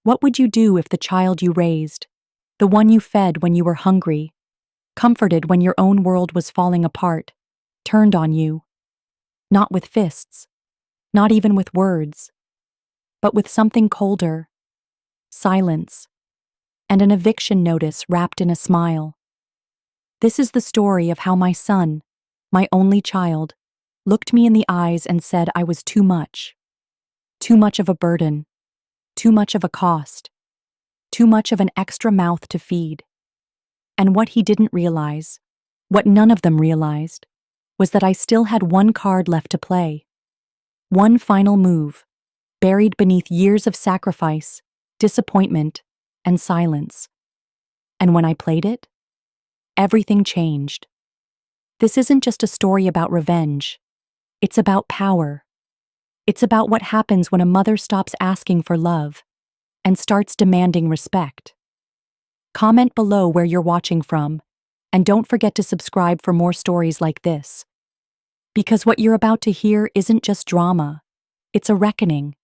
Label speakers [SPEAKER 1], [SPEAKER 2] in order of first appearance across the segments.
[SPEAKER 1] What would you do if the child you raised, the one you fed when you were hungry, comforted when your own world was falling apart, turned on you? Not with fists, not even with words, but with something colder, silence, and an eviction notice wrapped in a smile. This is the story of how my son, my only child, looked me in the eyes and said I was too much of a burden, too much of a cost, too much of an extra mouth to feed. And what he didn't realize, what none of them realized, was that I still had one card left to play. One final move, buried beneath years of sacrifice, disappointment, and silence. And when I played it, everything changed. This isn't just a story about revenge. It's about power. It's about what happens when a mother stops asking for love and starts demanding respect. Comment below where you're watching from, and don't forget to subscribe for more stories like this. Because what you're about to hear isn't just drama, it's a reckoning,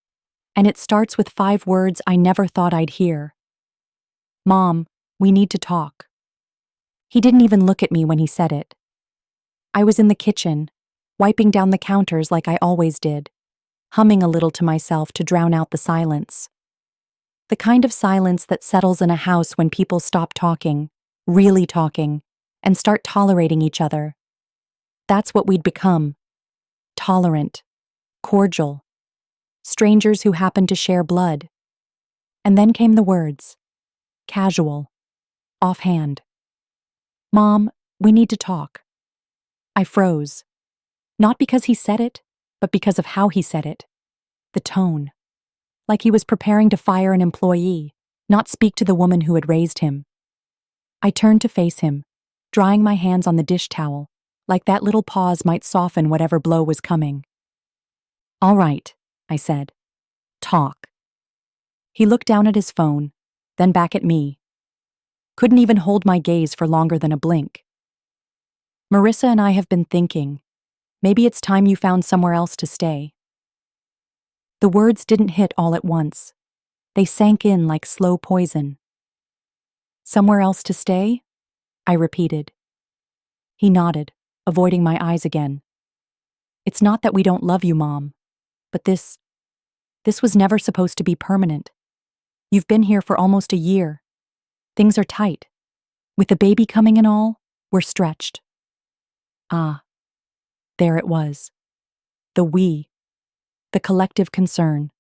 [SPEAKER 1] and it starts with 5 words I never thought I'd hear. Mom, we need to talk. He didn't even look at me when he said it. I was in the kitchen, wiping down the counters like I always did, humming a little to myself to drown out the silence. The kind of silence that settles in a house when people stop talking, really talking, and start tolerating each other. That's what we'd become. Tolerant, cordial, strangers who happen to share blood. And then came the words. Casual, offhand. Mom, we need to talk. I froze. Not because he said it, but because of how he said it. The tone. Like he was preparing to fire an employee, not speak to the woman who had raised him. I turned to face him, drying my hands on the dish towel, like that little pause might soften whatever blow was coming. All right, I said. Talk. He looked down at his phone, then back at me. Couldn't even hold my gaze for longer than a blink. Marissa and I have been thinking. Maybe it's time you found somewhere else to stay. The words didn't hit all at once. They sank in like slow poison. Somewhere else to stay? I repeated. He nodded, avoiding my eyes again. It's not that we don't love you, Mom, but this was never supposed to be permanent. You've been here for almost a year. Things are tight. With the baby coming and all, we're stretched. Ah, there it was. The we. The collective concern.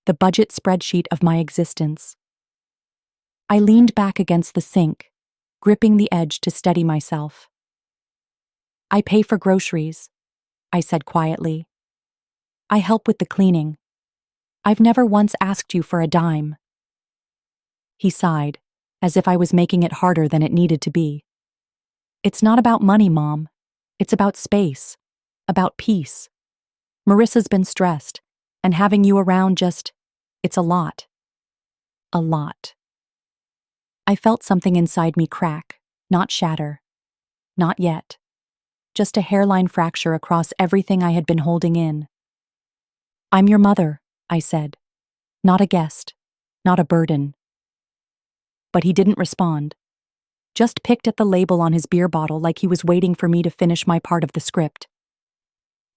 [SPEAKER 1] The budget spreadsheet of my existence. I leaned back against the sink, gripping the edge to steady myself. I pay for groceries, I said quietly. I help with the cleaning. I've never once asked you for a dime. He sighed, as if I was making it harder than it needed to be. It's not about money, Mom. It's about space, about peace. Marissa's been stressed, and having you around it's a lot. A lot. I felt something inside me crack, not shatter. Not yet. Just a hairline fracture across everything I had been holding in. I'm your mother, I said. Not a guest, not a burden. But he didn't respond. Just picked at the label on his beer bottle like he was waiting for me to finish my part of the script.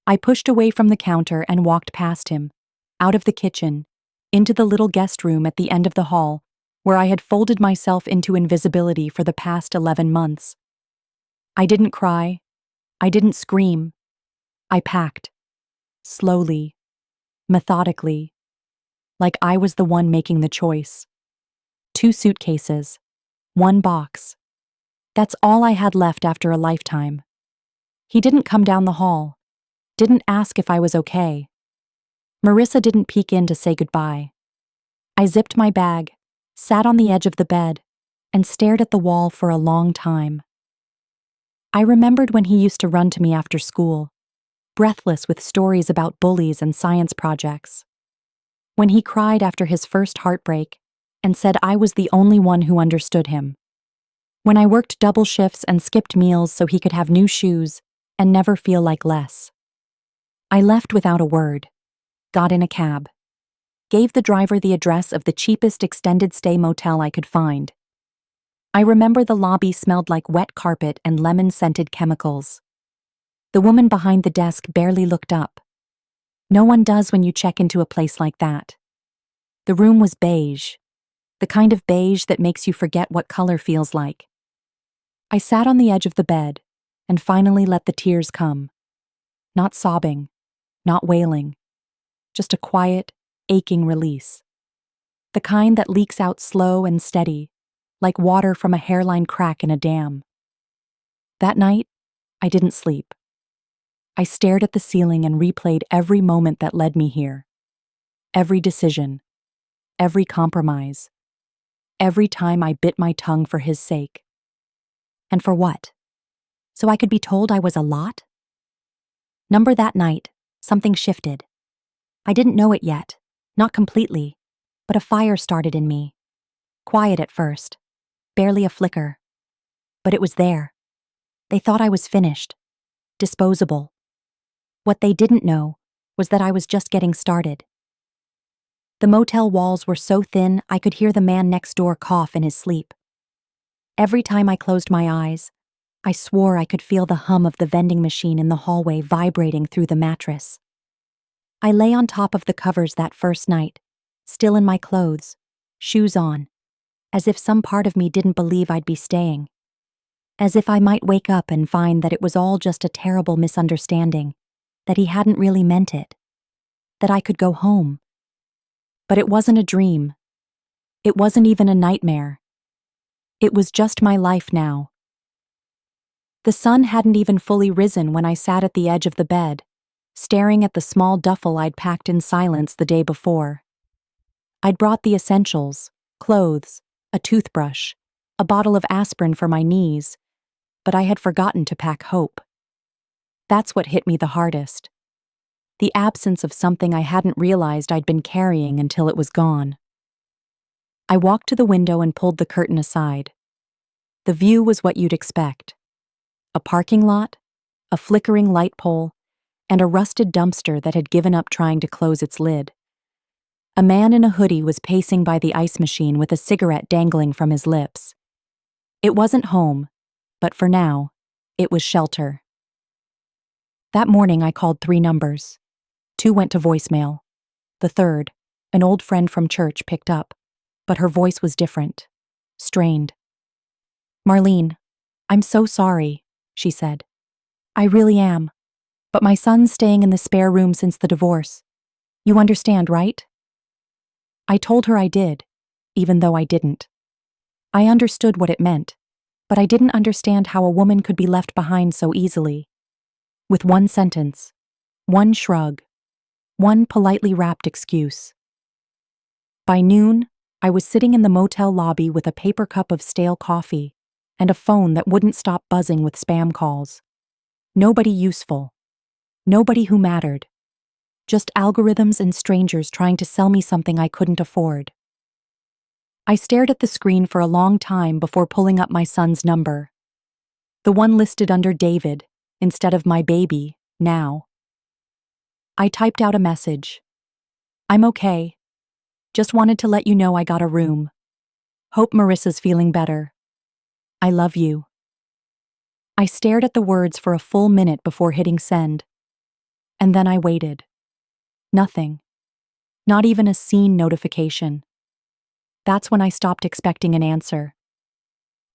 [SPEAKER 1] I pushed away from the counter and walked past him, out of the kitchen, into the little guest room at the end of the hall, where I had folded myself into invisibility for the past 11 months. I didn't cry. I didn't scream. I packed. Slowly. Methodically. Like I was the one making the choice. 2 suitcases. 1 box. That's all I had left after a lifetime. He didn't come down the hall. Didn't ask if I was okay. Marissa didn't peek in to say goodbye. I zipped my bag, sat on the edge of the bed, and stared at the wall for a long time. I remembered when he used to run to me after school, breathless with stories about bullies and science projects. When he cried after his first heartbreak and said I was the only one who understood him. When I worked double shifts and skipped meals so he could have new shoes and never feel like less. I left without a word, got in a cab. gave the driver the address of the cheapest extended stay motel I could find. I remember the lobby smelled like wet carpet and lemon-scented chemicals. The woman behind the desk barely looked up. No one does when you check into a place like that. The room was beige, the kind of beige that makes you forget what color feels like. I sat on the edge of the bed and finally let the tears come. Not sobbing, not wailing, just a quiet, aching release. The kind that leaks out slow and steady, like water from a hairline crack in a dam. That night, I didn't sleep. I stared at the ceiling and replayed every moment that led me here. Every decision, every compromise, every time I bit my tongue for his sake. And for what? So I could be told I was a lot? That night, something shifted. I didn't know it yet, not completely, but a fire started in me. Quiet at first, barely a flicker. But it was there. They thought I was finished, disposable. What they didn't know was that I was just getting started. The motel walls were so thin I could hear the man next door cough in his sleep. Every time I closed my eyes, I swore I could feel the hum of the vending machine in the hallway vibrating through the mattress. I lay on top of the covers that first night, still in my clothes, shoes on, as if some part of me didn't believe I'd be staying. As if I might wake up and find that it was all just a terrible misunderstanding, that he hadn't really meant it, that I could go home. But it wasn't a dream. It wasn't even a nightmare. It was just my life now. The sun hadn't even fully risen when I sat at the edge of the bed, staring at the small duffel I'd packed in silence the day before. I'd brought the essentials, clothes, a toothbrush, a bottle of aspirin for my knees, but I had forgotten to pack hope. That's what hit me the hardest. The absence of something I hadn't realized I'd been carrying until it was gone. I walked to the window and pulled the curtain aside. The view was what you'd expect. A parking lot, a flickering light pole, and a rusted dumpster that had given up trying to close its lid. A man in a hoodie was pacing by the ice machine with a cigarette dangling from his lips. It wasn't home, but for now, it was shelter. That morning I called 3 numbers. 2 went to voicemail. The third, an old friend from church, picked up, but her voice was different, strained. "Marlene, I'm so sorry," she said. "I really am. But my son's staying in the spare room since the divorce. You understand, right?" I told her I did, even though I didn't. I understood what it meant, but I didn't understand how a woman could be left behind so easily. With one sentence, one shrug, one politely wrapped excuse. By noon, I was sitting in the motel lobby with a paper cup of stale coffee and a phone that wouldn't stop buzzing with spam calls. Nobody useful. Nobody who mattered. Just algorithms and strangers trying to sell me something I couldn't afford. I stared at the screen for a long time before pulling up my son's number. The one listed under David, instead of my baby, now. I typed out a message. "I'm okay. Just wanted to let you know I got a room. Hope Marissa's feeling better. I love you." I stared at the words for a full minute before hitting send. And then I waited. Nothing. Not even a seen notification. That's when I stopped expecting an answer.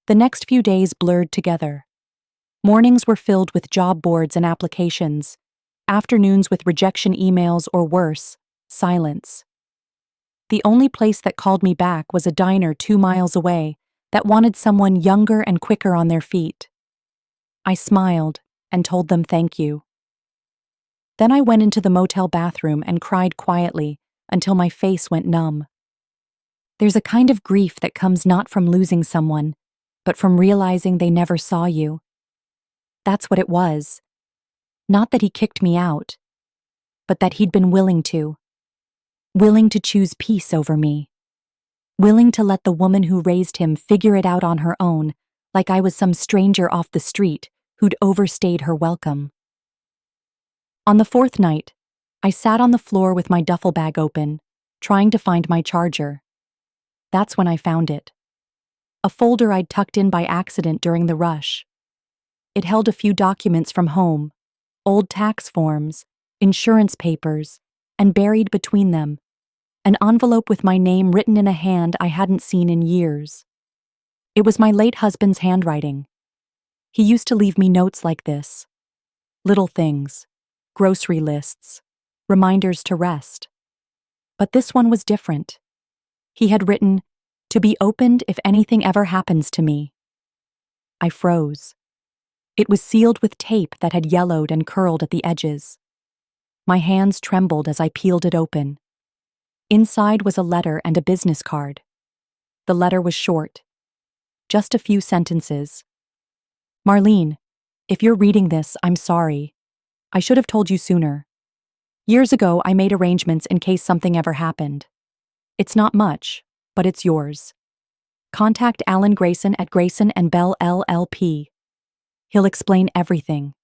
[SPEAKER 1] The next few days blurred together. Mornings were filled with job boards and applications, afternoons with rejection emails or worse, silence. The only place that called me back was a diner 2 miles away that wanted someone younger and quicker on their feet. I smiled and told them thank you. Then I went into the motel bathroom and cried quietly until my face went numb. There's a kind of grief that comes not from losing someone, but from realizing they never saw you. That's what it was. Not that he kicked me out, but that he'd been willing to. Willing to choose peace over me. Willing to let the woman who raised him figure it out on her own, like I was some stranger off the street who'd overstayed her welcome. On the 4th night, I sat on the floor with my duffel bag open, trying to find my charger. That's when I found it. A folder I'd tucked in by accident during the rush. It held a few documents from home, old tax forms, insurance papers, and buried between them, an envelope with my name written in a hand I hadn't seen in years. It was my late husband's handwriting. He used to leave me notes like this. Little things, grocery lists, reminders to rest. But this one was different. He had written, "To be opened if anything ever happens to me." I froze. It was sealed with tape that had yellowed and curled at the edges. My hands trembled as I peeled it open. Inside was a letter and a business card. The letter was short. Just a few sentences. "Marlene, if you're reading this, I'm sorry. I should have told you sooner. Years ago, I made arrangements in case something ever happened. It's not much, but it's yours. Contact Alan Grayson at Grayson and Bell LLP. He'll explain everything."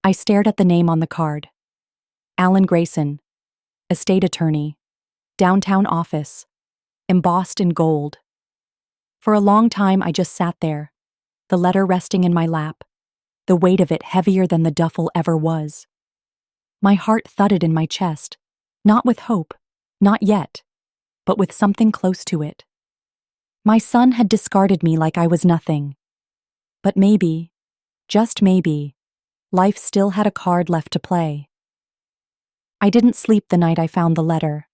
[SPEAKER 1] I stared at the name on the card. Alan Grayson, estate attorney, downtown office, embossed in gold. For a long time, I just sat there, the letter resting in my lap, the weight of it heavier than the duffel ever was. My heart thudded in my chest, not with hope, not yet, but with something close to it. My son had discarded me like I was nothing. But maybe, just maybe, life still had a card left to play. I didn't sleep the night I found the letter.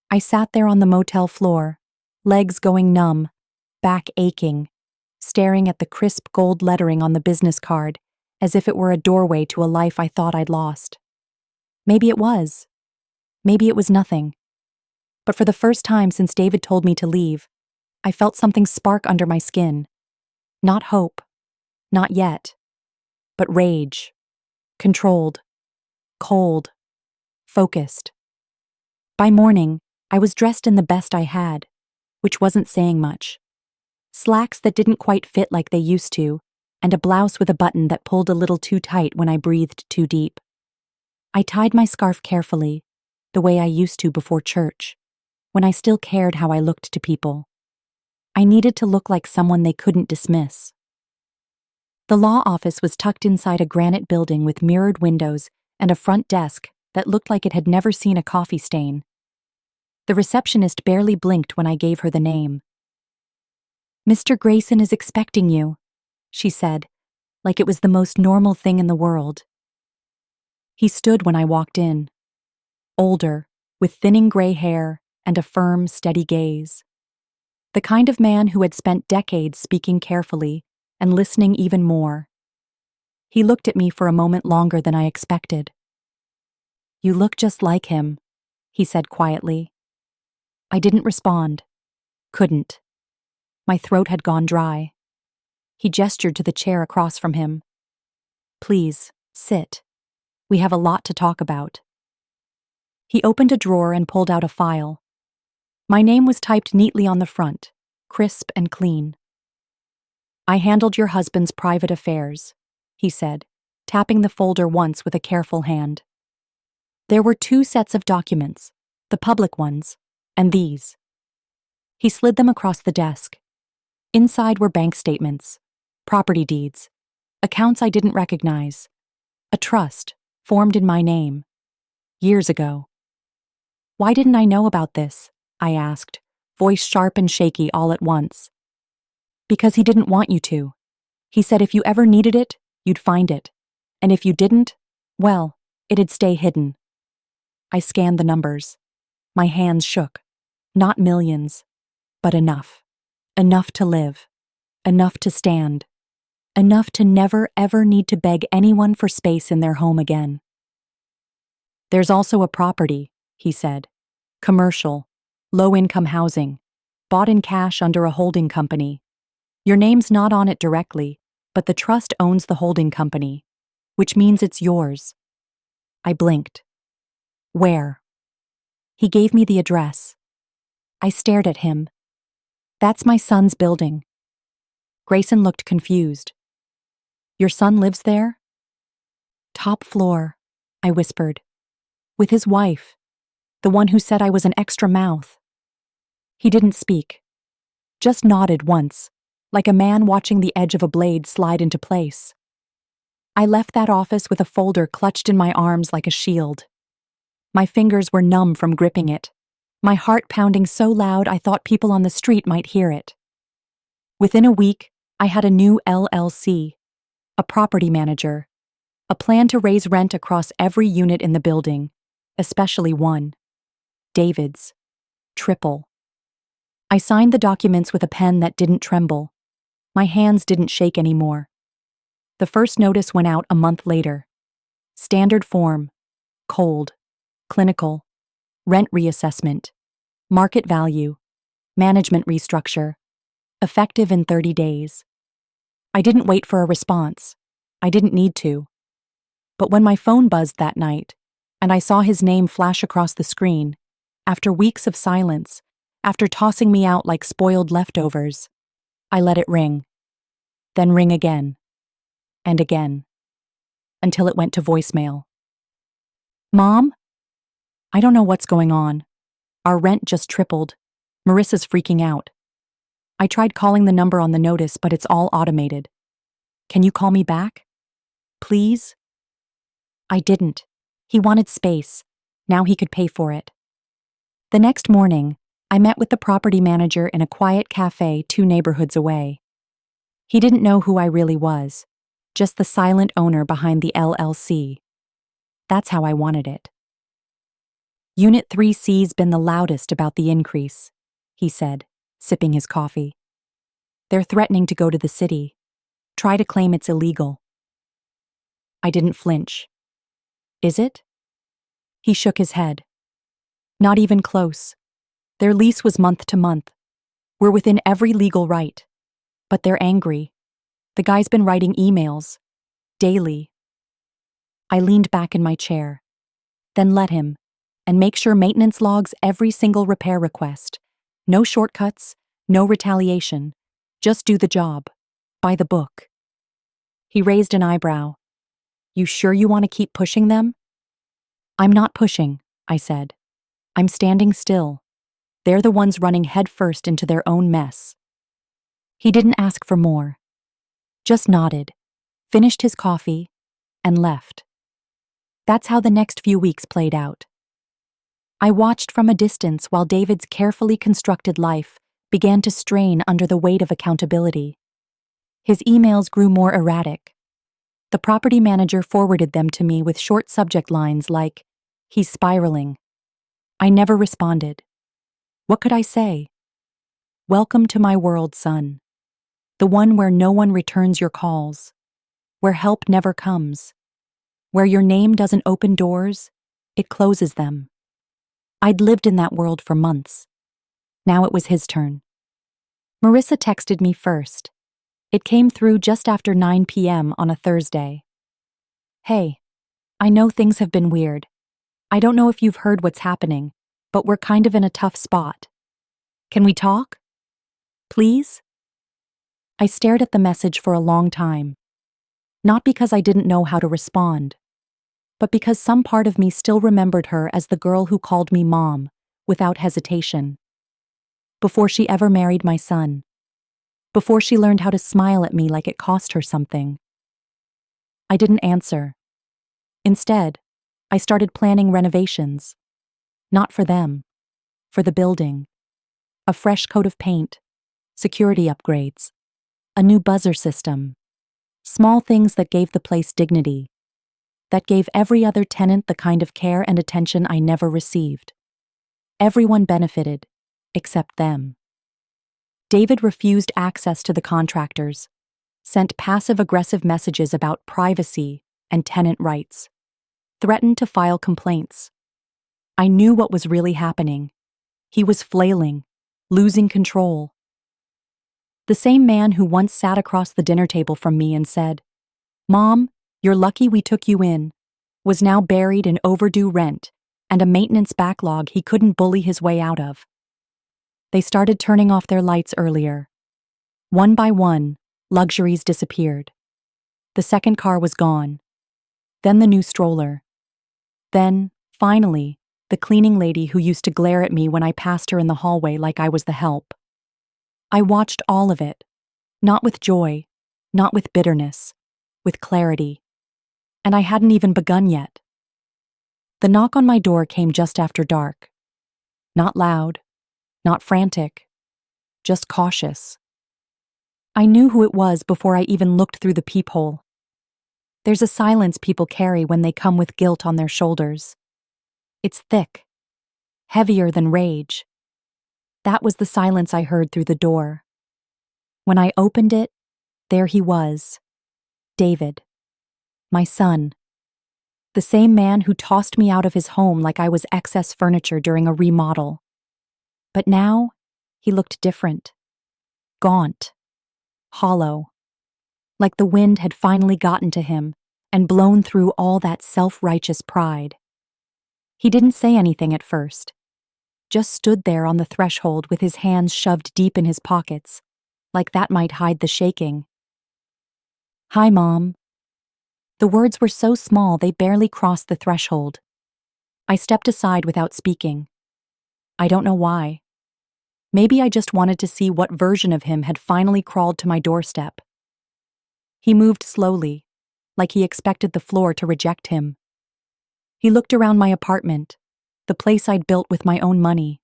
[SPEAKER 1] I sat there on the motel floor, legs going numb, back aching, staring at the crisp gold lettering on the business card as if it were a doorway to a life I thought I'd lost. Maybe it was. Maybe it was nothing. But for the first time since David told me to leave, I felt something spark under my skin. Not hope. Not yet. But rage. Controlled. Cold. Focused. By morning, I was dressed in the best I had, which wasn't saying much. Slacks that didn't quite fit like they used to, and a blouse with a button that pulled a little too tight when I breathed too deep. I tied my scarf carefully, the way I used to before church, when I still cared how I looked to people. I needed to look like someone they couldn't dismiss. The law office was tucked inside a granite building with mirrored windows and a front desk that looked like it had never seen a coffee stain. The receptionist barely blinked when I gave her the name. "Mr. Grayson is expecting you," she said, like it was the most normal thing in the world. He stood when I walked in. Older, with thinning gray hair and a firm, steady gaze. The kind of man who had spent decades speaking carefully and listening even more. He looked at me for a moment longer than I expected. "You look just like him," he said quietly. I didn't respond. Couldn't. My throat had gone dry. He gestured to the chair across from him. "Please, sit. We have a lot to talk about." He opened a drawer and pulled out a file. My name was typed neatly on the front, crisp and clean. "I handled your husband's private affairs," he said, tapping the folder once with a careful hand. There were 2 sets of documents, the public ones, and these. He slid them across the desk. Inside were bank statements, property deeds, accounts I didn't recognize, a trust formed in my name, years ago. "Why didn't I know about this?" I asked, voice sharp and shaky all at once. "Because he didn't want you to. He said if you ever needed it, you'd find it. And if you didn't, well, it'd stay hidden." I scanned the numbers. My hands shook. Not millions, but enough. Enough to live. Enough to stand. Enough to never ever need to beg anyone for space in their home again. "There's also a property," he said. "Commercial, low-income housing, bought in cash under a holding company. Your name's not on it directly, but the trust owns the holding company, which means it's yours." I blinked. "Where?" He gave me the address. I stared at him. "That's my son's building." Grayson looked confused. "Your son lives there?" "Top floor," I whispered. "With his wife." The one who said I was an extra mouth. He didn't speak, just nodded once, like a man watching the edge of a blade slide into place. I left that office with a folder clutched in my arms like a shield. My fingers were numb from gripping it, my heart pounding so loud I thought people on the street might hear it. Within a week, I had a new LLC, a property manager, a plan to raise rent across every unit in the building, especially one, David's, triple. I signed the documents with a pen that didn't tremble. My hands didn't shake anymore. The first notice went out a month later. Standard form, cold, clinical, rent reassessment, market value, management restructure, effective in 30 days. I didn't wait for a response. I didn't need to. But when my phone buzzed that night, and I saw his name flash across the screen, after weeks of silence, after tossing me out like spoiled leftovers, I let it ring. Then ring again. And again. Until it went to voicemail. Mom? I don't know what's going on. Our rent just tripled. Marissa's freaking out. I tried calling the number on the notice, but it's all automated. Can you call me back? Please? I didn't. He wanted space. Now he could pay for it. The next morning, I met with the property manager in a quiet cafe 2 neighborhoods away. He didn't know who I really was, just the silent owner behind the LLC. That's how I wanted it. Unit 3C's been the loudest about the increase, he said, sipping his coffee. They're threatening to go to the city, try to claim it's illegal. I didn't flinch. Is it? He shook his head. Not even close. Their lease was month to month. We're within every legal right. But they're angry. The guy's been writing emails. Daily. I leaned back in my chair. Then let him. And make sure maintenance logs every single repair request. No shortcuts, no retaliation. Just do the job. By the book. He raised an eyebrow. You sure you want to keep pushing them? I'm not pushing, I said. I'm standing still. They're the ones running headfirst into their own mess. He didn't ask for more. Just nodded, finished his coffee, and left. That's how the next few weeks played out. I watched from a distance while David's carefully constructed life began to strain under the weight of accountability. His emails grew more erratic. The property manager forwarded them to me with short subject lines like, "He's spiraling." I never responded. What could I say? Welcome to my world, son. The one where no one returns your calls, where help never comes, where your name doesn't open doors, it closes them. I'd lived in that world for months. Now it was his turn. Marissa texted me first. It came through just after 9 p.m. on a Thursday. Hey, I know things have been weird. I don't know if you've heard what's happening, but we're kind of in a tough spot. Can we talk? Please? I stared at the message for a long time. Not because I didn't know how to respond, but because some part of me still remembered her as the girl who called me mom, without hesitation. Before she ever married my son. Before she learned how to smile at me like it cost her something. I didn't answer. Instead, I started planning renovations. Not for them. For the building. A fresh coat of paint. Security upgrades. A new buzzer system. Small things that gave the place dignity. That gave every other tenant the kind of care and attention I never received. Everyone benefited, except them. David refused access to the contractors, sent passive-aggressive messages about privacy and tenant rights, threatened to file complaints. I knew what was really happening. He was flailing, losing control. The same man who once sat across the dinner table from me and said, "Mom, you're lucky we took you in," was now buried in overdue rent and a maintenance backlog he couldn't bully his way out of. They started turning off their lights earlier. One by one, luxuries disappeared. The second car was gone. Then the new stroller. Then, finally, the cleaning lady who used to glare at me when I passed her in the hallway like I was the help. I watched all of it, not with joy, not with bitterness, with clarity. And I hadn't even begun yet. The knock on my door came just after dark. Not loud, not frantic, just cautious. I knew who it was before I even looked through the peephole. There's a silence people carry when they come with guilt on their shoulders. It's thick, heavier than rage. That was the silence I heard through the door. When I opened it, there he was, David, my son. The same man who tossed me out of his home like I was excess furniture during a remodel. But now, he looked different. Gaunt. Hollow. Like the wind had finally gotten to him and blown through all that self-righteous pride. He didn't say anything at first. Just stood there on the threshold with his hands shoved deep in his pockets, like that might hide the shaking. "Hi, Mom." The words were so small they barely crossed the threshold. I stepped aside without speaking. I don't know why. Maybe I just wanted to see what version of him had finally crawled to my doorstep. He moved slowly, like he expected the floor to reject him. He looked around my apartment, the place I'd built with my own money,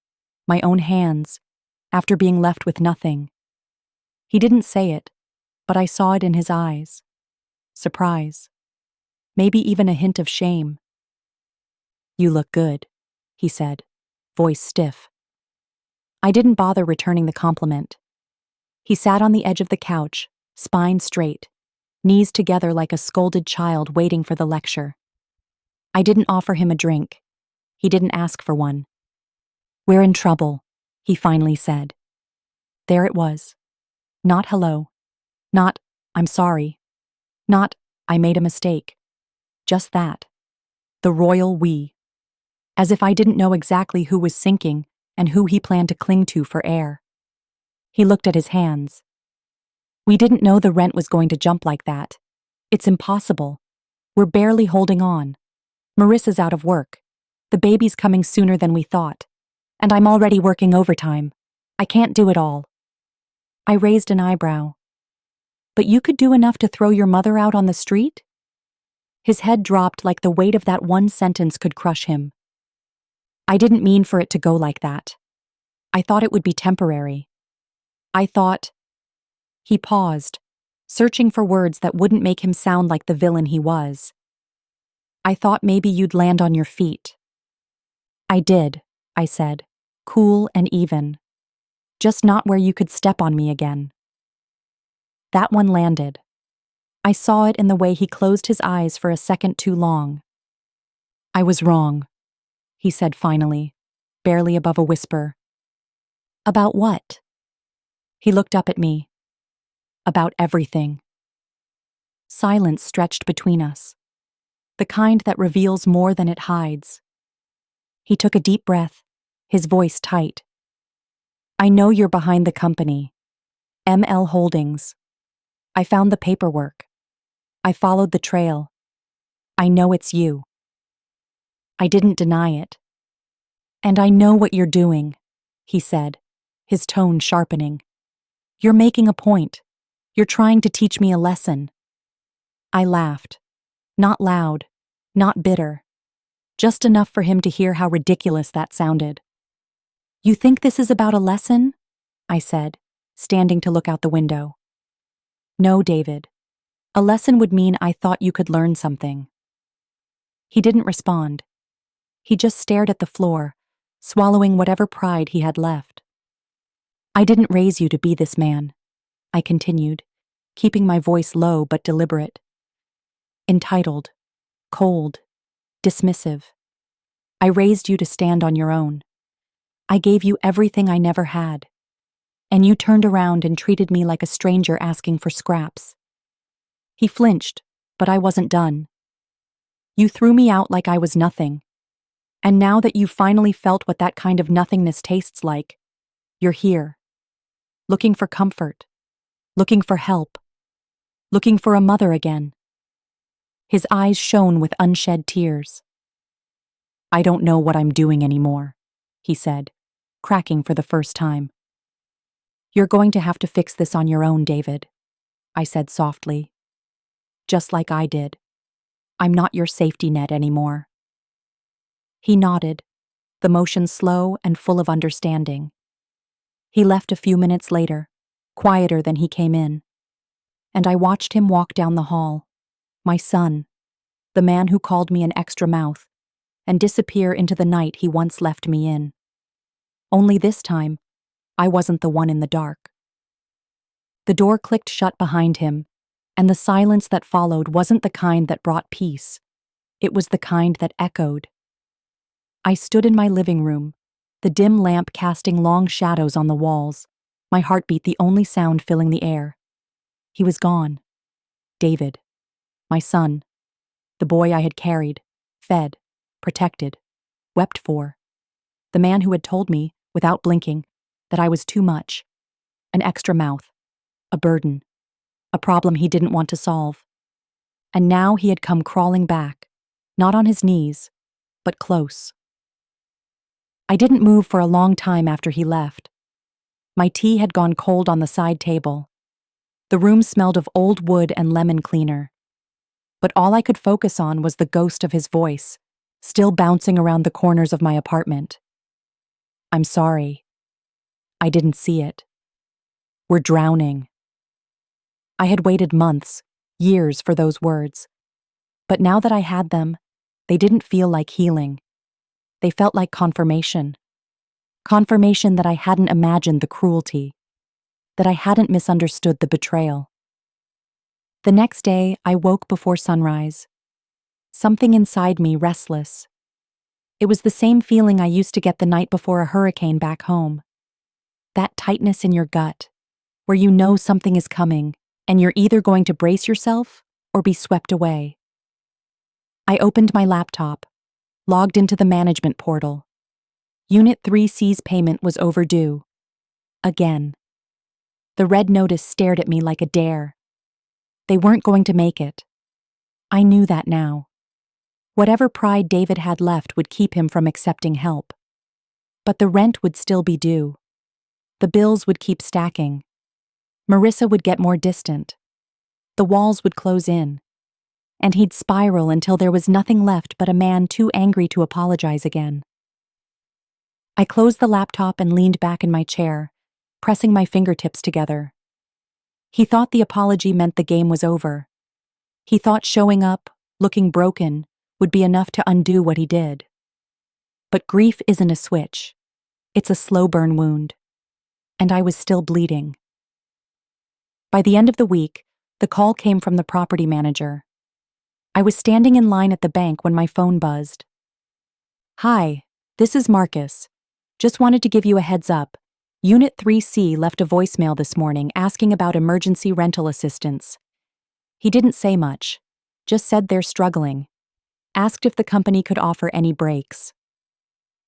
[SPEAKER 1] my own hands, after being left with nothing. He didn't say it, but I saw it in his eyes. Surprise. Maybe even a hint of shame. "You look good," he said, voice stiff. I didn't bother returning the compliment. He sat on the edge of the couch, spine straight, knees together like a scolded child waiting for the lecture. I didn't offer him a drink. He didn't ask for one. "We're in trouble," he finally said. There it was. Not hello. Not, "I'm sorry." Not, "I made a mistake." Just that. The royal we. As if I didn't know exactly who was sinking and who he planned to cling to for air. He looked at his hands. "We didn't know the rent was going to jump like that. It's impossible. We're barely holding on. Marissa's out of work. The baby's coming sooner than we thought. And I'm already working overtime. I can't do it all." I raised an eyebrow. "But you could do enough to throw your mother out on the street?" His head dropped like the weight of that one sentence could crush him. "I didn't mean for it to go like that. I thought it would be temporary. I thought—" He paused, searching for words that wouldn't make him sound like the villain he was. "I thought maybe you'd land on your feet." "I did," I said, cool and even. "Just not where you could step on me again." That one landed. I saw it in the way he closed his eyes for a second too long. "I was wrong," he said finally, barely above a whisper. "About what?" He looked up at me. "About everything." Silence stretched between us, the kind that reveals more than it hides. He took a deep breath, his voice tight. "I know you're behind the company. ML Holdings. I found the paperwork. I followed the trail. I know it's you." I didn't deny it. "And I know what you're doing," he said, his tone sharpening. "You're making a point. You're trying to teach me a lesson." I laughed. Not loud, not bitter. Just enough for him to hear how ridiculous that sounded. "You think this is about a lesson?" I said, standing to look out the window. "No, David. A lesson would mean I thought you could learn something." He didn't respond. He just stared at the floor, swallowing whatever pride he had left. "I didn't raise you to be this man," I continued, keeping my voice low but deliberate. "Entitled, cold, dismissive. I raised you to stand on your own. I gave you everything I never had. And you turned around and treated me like a stranger asking for scraps." He flinched, but I wasn't done. "You threw me out like I was nothing. And now that you've finally felt what that kind of nothingness tastes like, you're here. Looking for comfort. Looking for help. Looking for a mother again." His eyes shone with unshed tears. I don't know what I'm doing anymore, he said, cracking for the first time. You're going to have to fix this on your own, David, I said softly. Just like I did. I'm not your safety net anymore. He nodded, the motion slow and full of understanding. He left a few minutes later, quieter than he came in, and I watched him walk down the hall, my son, the man who called me an extra mouth, and disappear into the night he once left me in. Only this time, I wasn't the one in the dark. The door clicked shut behind him, and the silence that followed wasn't the kind that brought peace. It was the kind that echoed. I stood in my living room, the dim lamp casting long shadows on the walls, my heartbeat the only sound filling the air. He was gone. David. My son. The boy I had carried, fed, protected, wept for. The man who had told me, without blinking, that I was too much. An extra mouth. A burden. A problem he didn't want to solve. And now he had come crawling back, not on his knees, but close. I didn't move for a long time after he left. My tea had gone cold on the side table. The room smelled of old wood and lemon cleaner. But all I could focus on was the ghost of his voice, still bouncing around the corners of my apartment. I'm sorry. I didn't see it. We're drowning. I had waited months, years for those words. But now that I had them, they didn't feel like healing. They felt like confirmation. Confirmation that I hadn't imagined the cruelty, that I hadn't misunderstood the betrayal. The next day, I woke before sunrise. Something inside me restless. It was the same feeling I used to get the night before a hurricane back home. That tightness in your gut, where you know something is coming, and you're either going to brace yourself or be swept away. I opened my laptop, logged into the management portal. Unit 3C's payment was overdue. Again. The red notice stared at me like a dare. They weren't going to make it. I knew that now. Whatever pride David had left would keep him from accepting help. But the rent would still be due. The bills would keep stacking. Marissa would get more distant. The walls would close in. And he'd spiral until there was nothing left but a man too angry to apologize again. I closed the laptop and leaned back in my chair, pressing my fingertips together. He thought the apology meant the game was over. He thought showing up, looking broken, would be enough to undo what he did. But grief isn't a switch. It's a slow burn wound. And I was still bleeding. By the end of the week, the call came from the property manager. I was standing in line at the bank when my phone buzzed. Hi, this is Marcus. Just wanted to give you a heads up. Unit 3C left a voicemail this morning asking about emergency rental assistance. He didn't say much, just said they're struggling. Asked if the company could offer any breaks.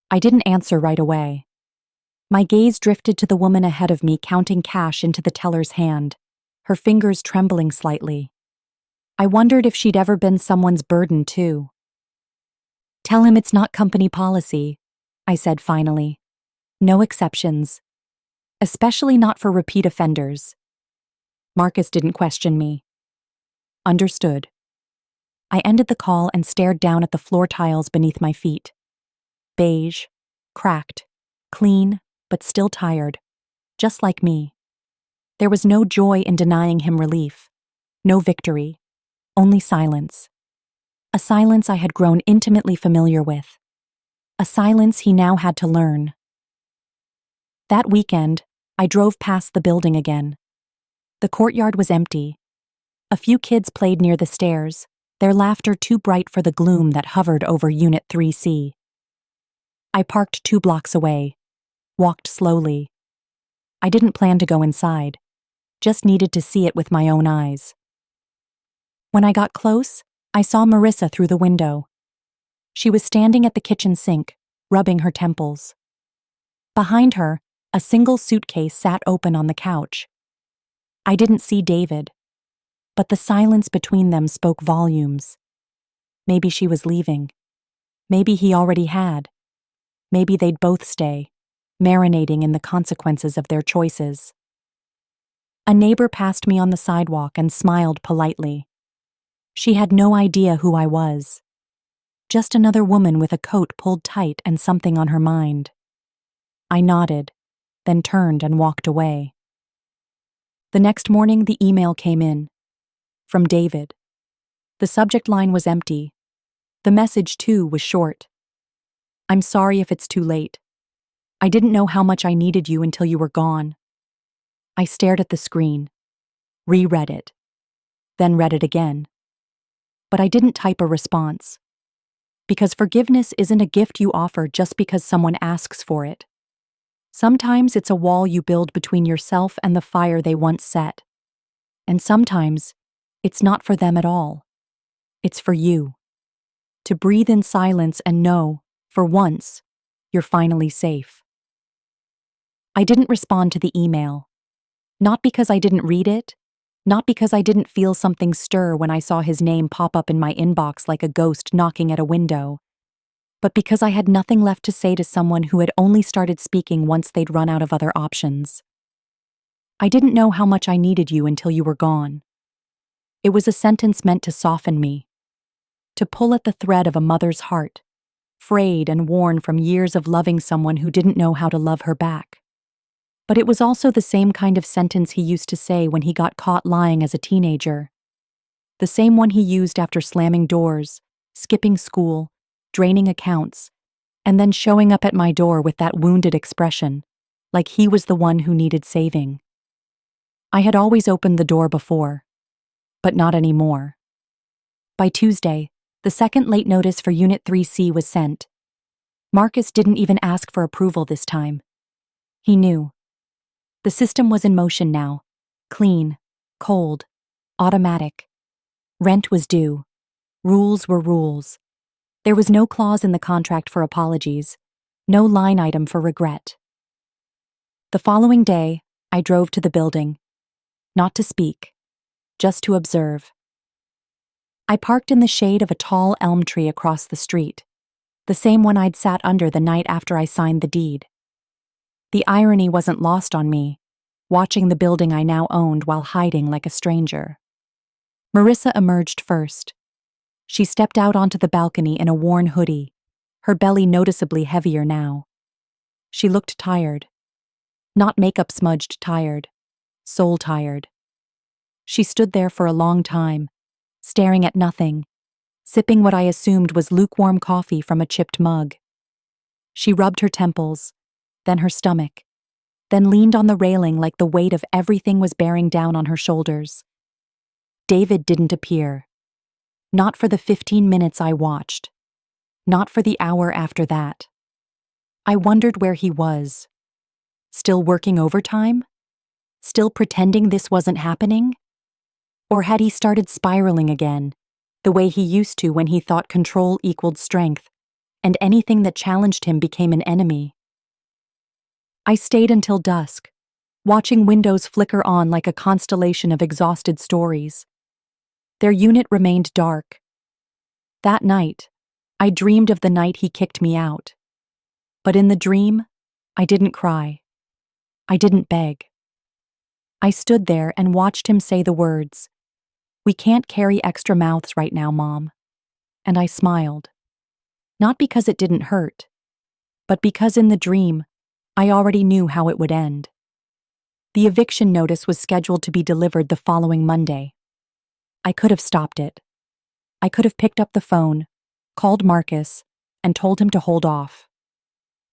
[SPEAKER 1] I didn't answer right away. My gaze drifted to the woman ahead of me counting cash into the teller's hand, her fingers trembling slightly. I wondered if she'd ever been someone's burden too. Tell him it's not company policy, I said finally. No exceptions. Especially not for repeat offenders. Marcus didn't question me. Understood. I ended the call and stared down at the floor tiles beneath my feet. Beige, cracked, clean, but still tired. Just like me. There was no joy in denying him relief. No victory. Only silence. A silence I had grown intimately familiar with. A silence he now had to learn. That weekend, I drove past the building again. The courtyard was empty. A few kids played near the stairs, their laughter too bright for the gloom that hovered over Unit 3C. I parked 2 blocks away, walked slowly. I didn't plan to go inside, just needed to see it with my own eyes. When I got close, I saw Marissa through the window. She was standing at the kitchen sink, rubbing her temples. Behind her, a single suitcase sat open on the couch. I didn't see David, but the silence between them spoke volumes. Maybe she was leaving. Maybe he already had. Maybe they'd both stay, marinating in the consequences of their choices. A neighbor passed me on the sidewalk and smiled politely. She had no idea who I was. Just another woman with a coat pulled tight and something on her mind. I nodded, then turned and walked away. The next morning, the email came in. From David. The subject line was empty. The message, too, was short. I'm sorry if it's too late. I didn't know how much I needed you until you were gone. I stared at the screen, reread it, then read it again. But I didn't type a response. Because forgiveness isn't a gift you offer just because someone asks for it. Sometimes it's a wall you build between yourself and the fire they once set. And sometimes it's not for them at all. It's for you. To breathe in silence and know, for once, you're finally safe. I didn't respond to the email. Not because I didn't read it, not because I didn't feel something stir when I saw his name pop up in my inbox like a ghost knocking at a window, but because I had nothing left to say to someone who had only started speaking once they'd run out of other options. I didn't know how much I needed you until you were gone. It was a sentence meant to soften me, to pull at the thread of a mother's heart, frayed and worn from years of loving someone who didn't know how to love her back. But it was also the same kind of sentence he used to say when he got caught lying as a teenager. The same one he used after slamming doors, skipping school, draining accounts, and then showing up at my door with that wounded expression, like he was the one who needed saving. I had always opened the door before, but not anymore. By Tuesday, the second late notice for Unit 3C was sent. Marcus didn't even ask for approval this time. He knew. The system was in motion now. Clean, cold, automatic. Rent was due. Rules were rules. There was no clause in the contract for apologies, no line item for regret. The following day, I drove to the building. Not to speak, just to observe. I parked in the shade of a tall elm tree across the street, the same one I'd sat under the night after I signed the deed. The irony wasn't lost on me, watching the building I now owned while hiding like a stranger. Marissa emerged first. She stepped out onto the balcony in a worn hoodie, her belly noticeably heavier now. She looked tired. Not makeup-smudged tired, soul-tired. She stood there for a long time, staring at nothing, sipping what I assumed was lukewarm coffee from a chipped mug. She rubbed her temples, then her stomach, then leaned on the railing like the weight of everything was bearing down on her shoulders. David didn't appear. Not for the 15 minutes I watched. Not for the hour after that. I wondered where he was. Still working overtime? Still pretending this wasn't happening? Or had he started spiraling again, the way he used to when he thought control equaled strength, and anything that challenged him became an enemy? I stayed until dusk, watching windows flicker on like a constellation of exhausted stories. Their unit remained dark. That night, I dreamed of the night he kicked me out. But in the dream, I didn't cry. I didn't beg. I stood there and watched him say the words, "We can't carry extra mouths right now, Mom." And I smiled. Not because it didn't hurt, but because in the dream, I already knew how it would end. The eviction notice was scheduled to be delivered the following Monday. I could have stopped it. I could have picked up the phone, called Marcus, and told him to hold off.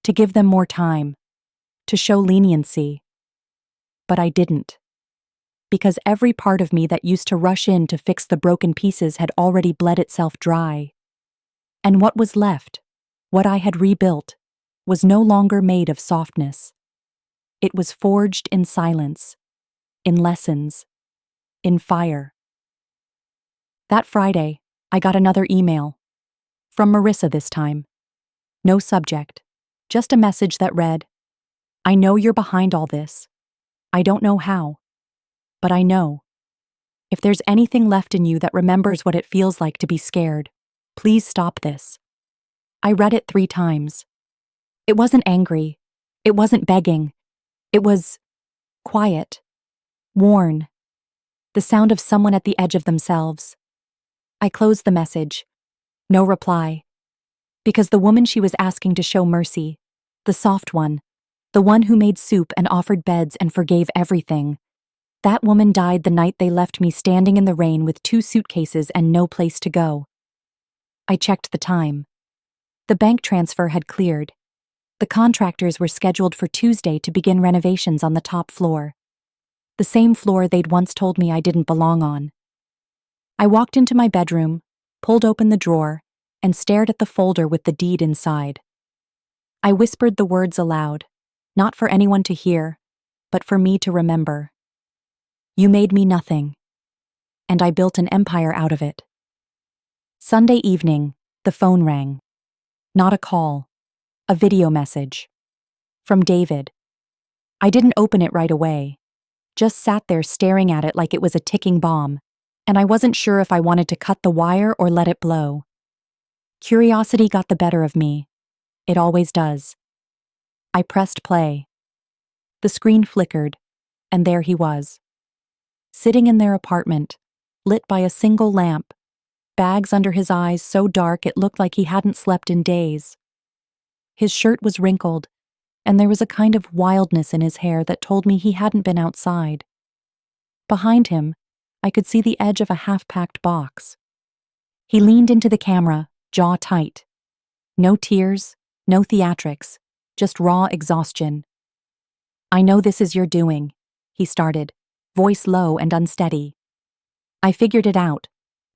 [SPEAKER 1] To give them more time. To show leniency. But I didn't. Because every part of me that used to rush in to fix the broken pieces had already bled itself dry. And what was left, what I had rebuilt, was no longer made of softness. It was forged in silence, in lessons, in fire. That Friday, I got another email. From Marissa this time. No subject, just a message that read, "I know you're behind all this. I don't know how, but I know. If there's anything left in you that remembers what it feels like to be scared, please stop this. I read it 3 times. It wasn't angry. It wasn't begging. It was quiet, worn, the sound of someone at the edge of themselves. I closed the message. No reply. Because the woman she was asking to show mercy, the soft one, the one who made soup and offered beds and forgave everything, that woman died the night they left me standing in the rain with 2 suitcases and no place to go. I checked the time. The bank transfer had cleared. The contractors were scheduled for Tuesday to begin renovations on the top floor. The same floor they'd once told me I didn't belong on. I walked into my bedroom, pulled open the drawer, and stared at the folder with the deed inside. I whispered the words aloud, not for anyone to hear, but for me to remember. You made me nothing, and I built an empire out of it. Sunday evening, the phone rang. Not a call, a video message. From David. I didn't open it right away, just sat there staring at it like it was a ticking bomb, and I wasn't sure if I wanted to cut the wire or let it blow. Curiosity got the better of me. It always does. I pressed play. The screen flickered, and there he was. Sitting in their apartment, lit by a single lamp, bags under his eyes so dark it looked like he hadn't slept in days. His shirt was wrinkled, and there was a kind of wildness in his hair that told me he hadn't been outside. Behind him, I could see the edge of a half-packed box. He leaned into the camera, jaw tight. No tears, no theatrics, just raw exhaustion. I know this is your doing, he started, voice low and unsteady. I figured it out.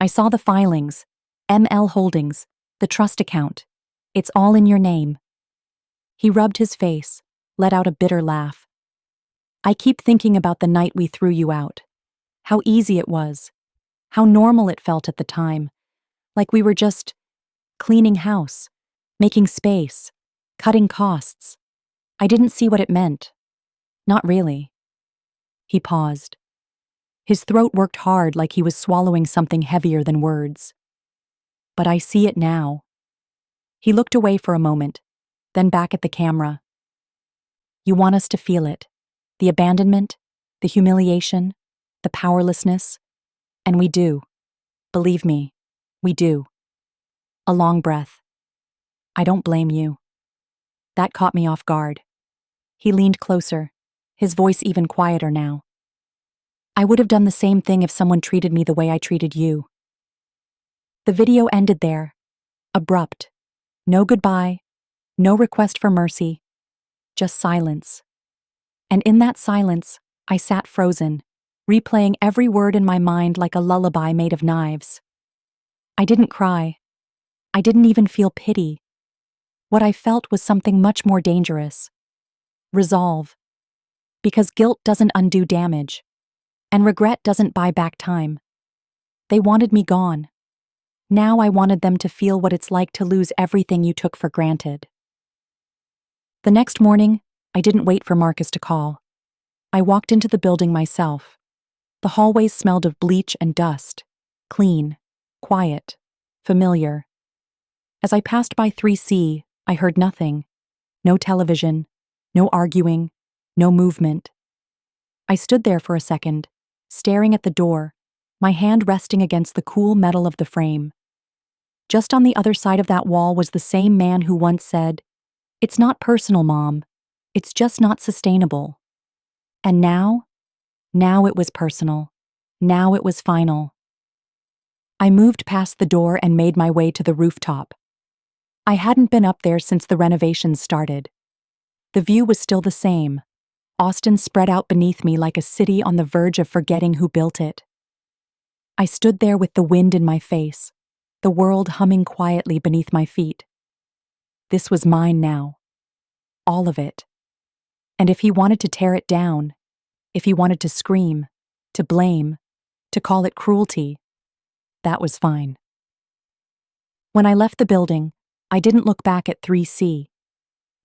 [SPEAKER 1] I saw the filings, ML Holdings, the trust account. It's all in your name. He rubbed his face, let out a bitter laugh. I keep thinking about the night we threw you out. How easy it was. How normal it felt at the time. Like we were just cleaning house, making space, cutting costs. I didn't see what it meant. Not really. He paused. His throat worked hard like he was swallowing something heavier than words. But I see it now. He looked away for a moment, then back at the camera. You want us to feel it. The abandonment, the humiliation, the powerlessness. And we do. Believe me, we do. A long breath. I don't blame you. That caught me off guard. He leaned closer, his voice even quieter now. I would have done the same thing if someone treated me the way I treated you. The video ended there. Abrupt. No goodbye, no request for mercy, just silence. And in that silence, I sat frozen, replaying every word in my mind like a lullaby made of knives. I didn't cry. I didn't even feel pity. What I felt was something much more dangerous. Resolve. Because guilt doesn't undo damage, and regret doesn't buy back time. They wanted me gone. Now I wanted them to feel what it's like to lose everything you took for granted. The next morning, I didn't wait for Marcus to call. I walked into the building myself. The hallways smelled of bleach and dust. Clean, quiet, familiar. As I passed by 3C, I heard nothing. No television, no arguing, no movement. I stood there for a second, staring at the door, my hand resting against the cool metal of the frame. Just on the other side of that wall was the same man who once said, "It's not personal, Mom. It's just not sustainable." And now it was personal. Now it was final. I moved past the door and made my way to the rooftop. I hadn't been up there since the renovations started. The view was still the same. Austin spread out beneath me like a city on the verge of forgetting who built it. I stood there with the wind in my face, the world humming quietly beneath my feet. This was mine now. All of it. And if he wanted to tear it down, if he wanted to scream, to blame, to call it cruelty, that was fine. When I left the building, I didn't look back at 3C.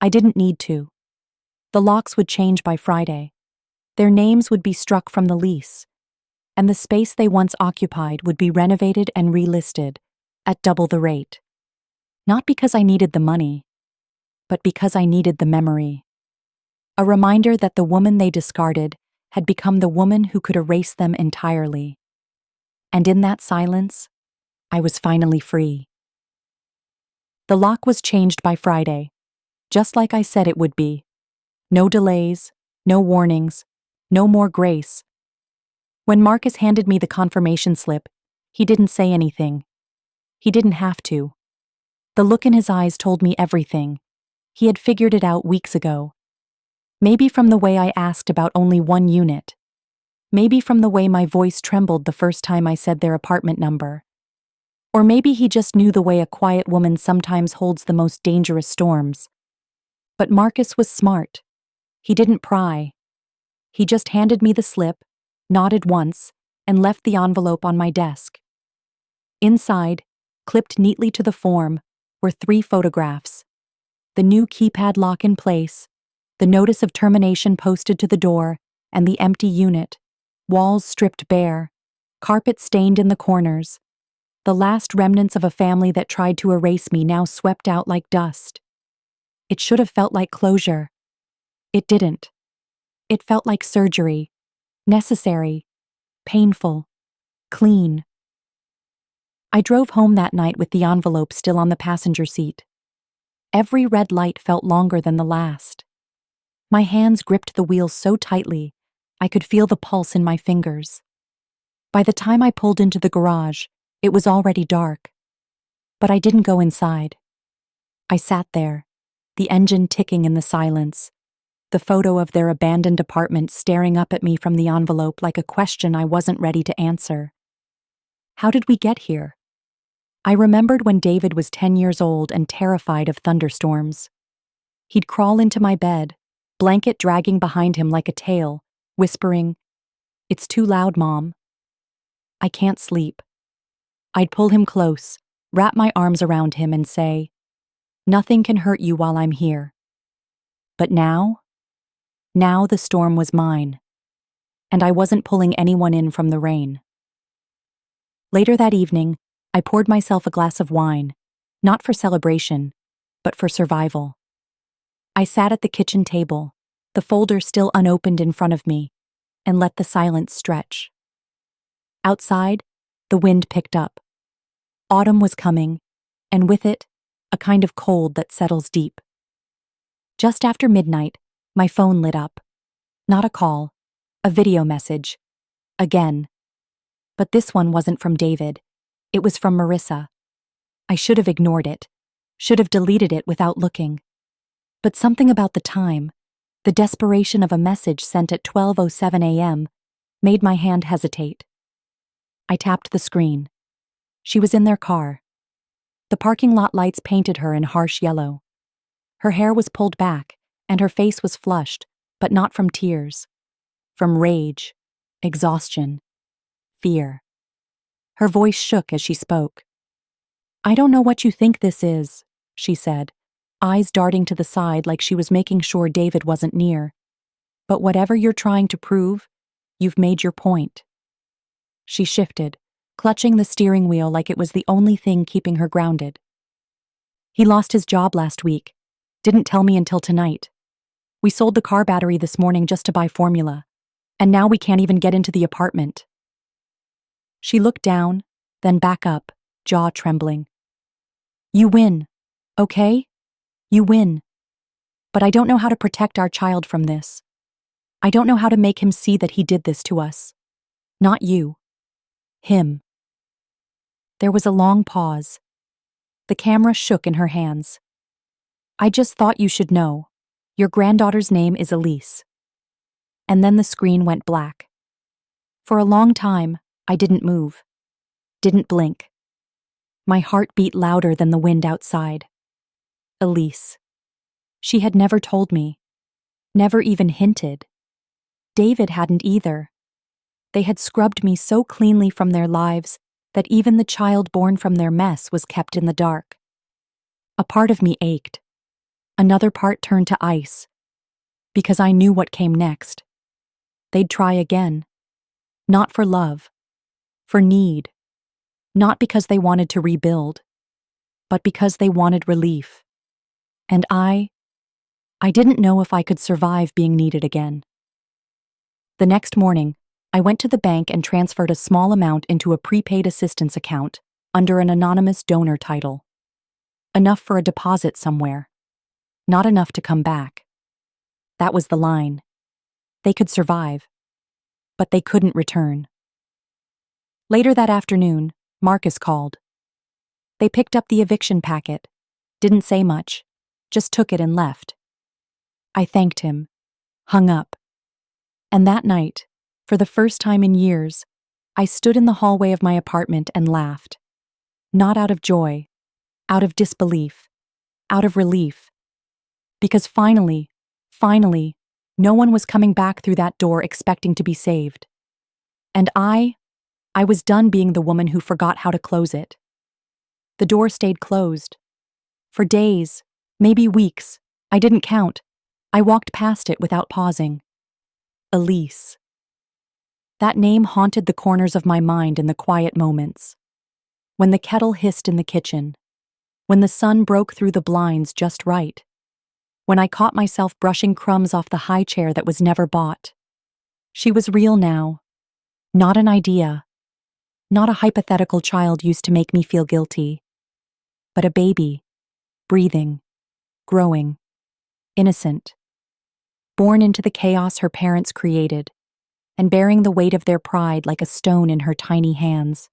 [SPEAKER 1] I didn't need to. The locks would change by Friday. Their names would be struck from the lease, and the space they once occupied would be renovated and relisted at double the rate. Not because I needed the money, but because I needed the memory. A reminder that the woman they discarded had become the woman who could erase them entirely. And in that silence, I was finally free. The lock was changed by Friday, just like I said it would be. No delays, no warnings, no more grace. When Marcus handed me the confirmation slip, he didn't say anything. He didn't have to. The look in his eyes told me everything. He had figured it out weeks ago. Maybe from the way I asked about only one unit. Maybe from the way my voice trembled the first time I said their apartment number. Or maybe he just knew the way a quiet woman sometimes holds the most dangerous storms. But Marcus was smart. He didn't pry. He just handed me the slip, nodded once, and left the envelope on my desk. Inside, clipped neatly to the form, were 3 photographs. The new keypad lock in place, the notice of termination posted to the door, and the empty unit, walls stripped bare, carpet stained in the corners. The last remnants of a family that tried to erase me now swept out like dust. It should have felt like closure. It didn't. It felt like surgery. Necessary. Painful. Clean. I drove home that night with the envelope still on the passenger seat. Every red light felt longer than the last. My hands gripped the wheel so tightly, I could feel the pulse in my fingers. By the time I pulled into the garage, it was already dark. But I didn't go inside. I sat there, the engine ticking in the silence, the photo of their abandoned apartment staring up at me from the envelope like a question I wasn't ready to answer. How did we get here? I remembered when David was 10 years old and terrified of thunderstorms. He'd crawl into my bed, blanket dragging behind him like a tail, whispering, "It's too loud, Mom." I can't sleep. I'd pull him close, wrap my arms around him and say, "Nothing can hurt you while I'm here." But now the storm was mine, and I wasn't pulling anyone in from the rain. Later that evening, I poured myself a glass of wine, not for celebration, but for survival. I sat at the kitchen table, the folder still unopened in front of me, and let the silence stretch. Outside, the wind picked up. Autumn was coming, and with it, a kind of cold that settles deep. Just after midnight, my phone lit up. Not a call, a video message. Again. But this one wasn't from David. It was from Marissa. I should have ignored it, should have deleted it without looking. But something about the time, the desperation of a message sent at 12:07 a.m., made my hand hesitate. I tapped the screen. She was in their car. The parking lot lights painted her in harsh yellow. Her hair was pulled back, and her face was flushed, but not from tears. From rage, exhaustion, fear. Her voice shook as she spoke. "I don't know what you think this is," she said, eyes darting to the side like she was making sure David wasn't near. "But whatever you're trying to prove, you've made your point." She shifted, clutching the steering wheel like it was the only thing keeping her grounded. "He lost his job last week. Didn't tell me until tonight. We sold the car battery this morning just to buy formula, and now we can't even get into the apartment." She looked down, then back up, jaw trembling. "You win, okay? You win. But I don't know how to protect our child from this. I don't know how to make him see that he did this to us. Not you. Him." There was a long pause. The camera shook in her hands. "I just thought you should know. Your granddaughter's name is Elise." And then the screen went black. For a long time, I didn't move. Didn't blink. My heart beat louder than the wind outside. Elise. She had never told me. Never even hinted. David hadn't either. They had scrubbed me so cleanly from their lives that even the child born from their mess was kept in the dark. A part of me ached. Another part turned to ice. Because I knew what came next. They'd try again. Not for love. For need. Not because they wanted to rebuild. but because they wanted relief. And I didn't know if I could survive being needed again. The next morning, I went to the bank and transferred a small amount into a prepaid assistance account under an anonymous donor title. Enough for a deposit somewhere. Not enough to come back. That was the line. They could survive, but they couldn't return. Later that afternoon, Marcus called. They picked up the eviction packet, didn't say much, just took it and left. I thanked him, hung up. And that night, for the first time in years, I stood in the hallway of my apartment and laughed. Not out of joy, out of disbelief, out of relief. Because finally, no one was coming back through that door expecting to be saved. And I was done being the woman who forgot how to close it. The door stayed closed. For days, maybe weeks, I didn't count. I walked past it without pausing. Elise. That name haunted the corners of my mind in the quiet moments. When the kettle hissed in the kitchen. When the sun broke through the blinds just right. When I caught myself brushing crumbs off the high chair that was never bought. She was real now. Not an idea. Not a hypothetical child used to make me feel guilty. But a baby. Breathing. Growing. Innocent. Born into the chaos her parents created, and bearing the weight of their pride like a stone in her tiny hands.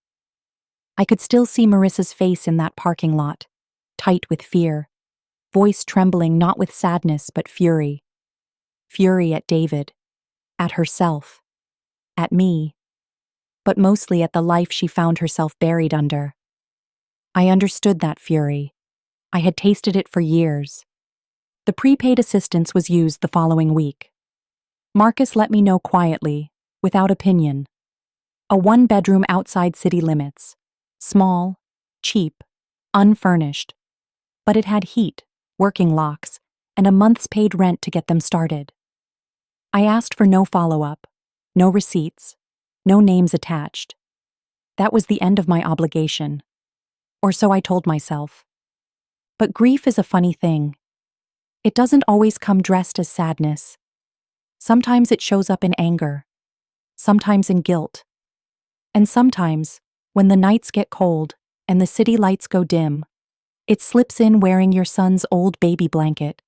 [SPEAKER 1] I could still see Marissa's face in that parking lot, tight with fear, voice trembling not with sadness but fury. Fury at David, at herself, at me, but mostly at the life she found herself buried under. I understood that fury. I had tasted it for years. The prepaid assistance was used the following week. Marcus let me know quietly, without opinion. A one-bedroom outside city limits. Small, cheap, unfurnished. But it had heat, working locks, and a month's paid rent to get them started. I asked for no follow-up, no receipts, no names attached. That was the end of my obligation. Or so I told myself. But grief is a funny thing. It doesn't always come dressed as sadness. Sometimes it shows up in anger, sometimes in guilt, and sometimes, when the nights get cold and the city lights go dim, it slips in wearing your son's old baby blanket,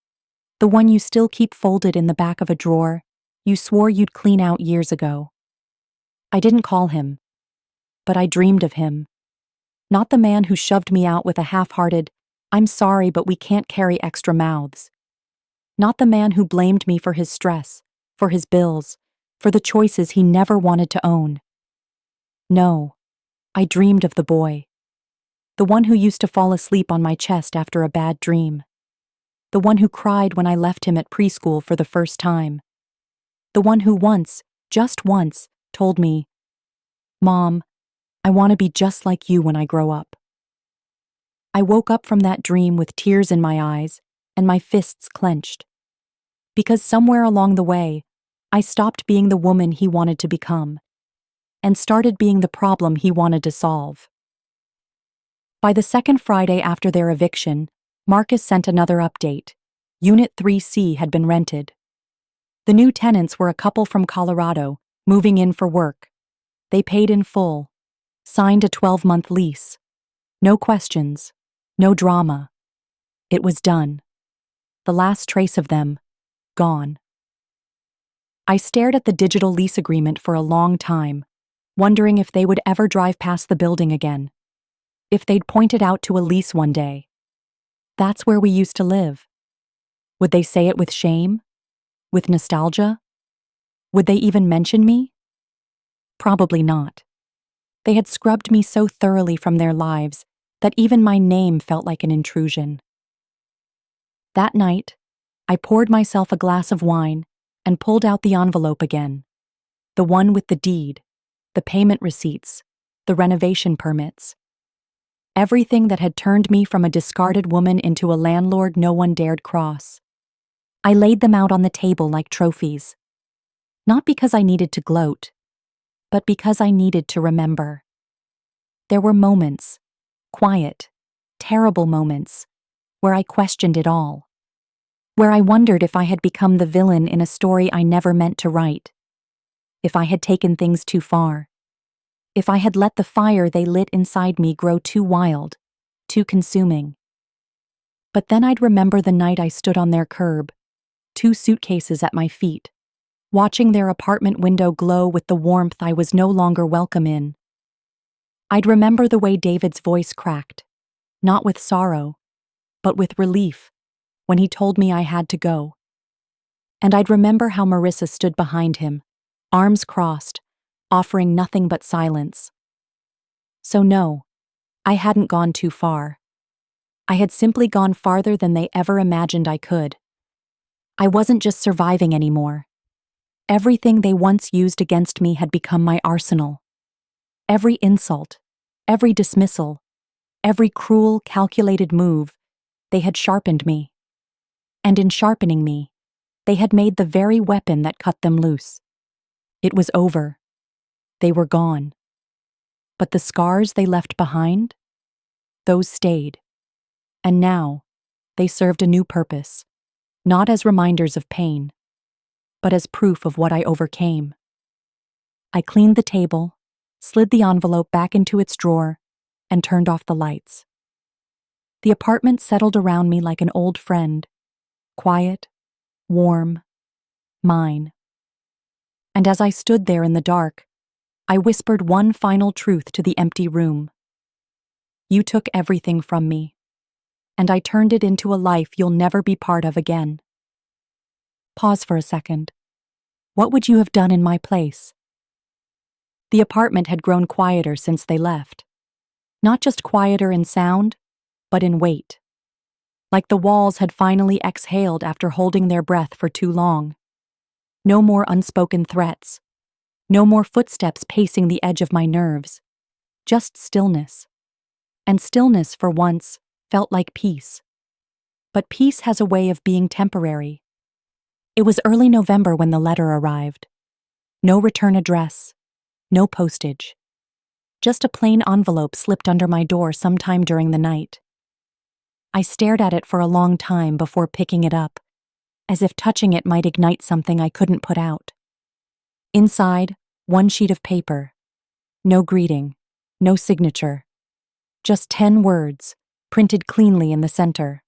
[SPEAKER 1] the one you still keep folded in the back of a drawer you swore you'd clean out years ago. I didn't call him, but I dreamed of him. Not the man who shoved me out with a half-hearted, "I'm sorry, but we can't carry extra mouths." Not the man who blamed me for his stress, for his bills, for the choices he never wanted to own. No, I dreamed of the boy. The one who used to fall asleep on my chest after a bad dream. The one who cried when I left him at preschool for the first time. The one who once, just once, told me, "Mom, I want to be just like you when I grow up." I woke up from that dream with tears in my eyes and my fists clenched. Because somewhere along the way, I stopped being the woman he wanted to become, and started being the problem he wanted to solve. By the second Friday after their eviction, Marcus sent another update. Unit 3C had been rented. The new tenants were a couple from Colorado, moving in for work. They paid in full, signed a 12-month lease. No questions, no drama. It was done. The last trace of them, gone. I stared at the digital lease agreement for a long time, wondering if they would ever drive past the building again. If they'd point it out to Elise one day. That's where we used to live. Would they say it with shame? With nostalgia? Would they even mention me? Probably not. They had scrubbed me so thoroughly from their lives that even my name felt like an intrusion. That night, I poured myself a glass of wine and pulled out the envelope again. The one with the deed, the payment receipts, the renovation permits. Everything that had turned me from a discarded woman into a landlord no one dared cross. I laid them out on the table like trophies. Not because I needed to gloat, but because I needed to remember. There were moments, quiet, terrible moments, where I questioned it all, where I wondered if I had become the villain in a story I never meant to write, if I had taken things too far, if I had let the fire they lit inside me grow too wild, too consuming. But then I'd remember the night I stood on their curb, 2 suitcases at my feet, watching their apartment window glow with the warmth I was no longer welcome in. I'd remember the way David's voice cracked, not with sorrow, but with relief, when he told me I had to go. And I'd remember how Marissa stood behind him, arms crossed, offering nothing but silence. So no, I hadn't gone too far. I had simply gone farther than they ever imagined I could. I wasn't just surviving anymore. Everything they once used against me had become my arsenal. Every insult, every dismissal, every cruel, calculated move, they had sharpened me. And in sharpening me, they had made the very weapon that cut them loose. It was over. They were gone. But the scars they left behind? Those stayed. And now, they served a new purpose, not as reminders of pain, but as proof of what I overcame. I cleaned the table, slid the envelope back into its drawer, and turned off the lights. The apartment settled around me like an old friend, quiet, warm, mine. And as I stood there in the dark, I whispered one final truth to the empty room. You took everything from me, and I turned it into a life you'll never be part of again. Pause for a second. What would you have done in my place? The apartment had grown quieter since they left. Not just quieter in sound, but in weight. Like the walls had finally exhaled after holding their breath for too long. No more unspoken threats. No more footsteps pacing the edge of my nerves. Just stillness. And stillness, for once, felt like peace. But peace has a way of being temporary. It was early November when the letter arrived. No return address. No postage. Just a plain envelope slipped under my door sometime during the night. I stared at it for a long time before picking it up, as if touching it might ignite something I couldn't put out. Inside, one sheet of paper. No greeting, no signature. Just 10 words, printed cleanly in the center.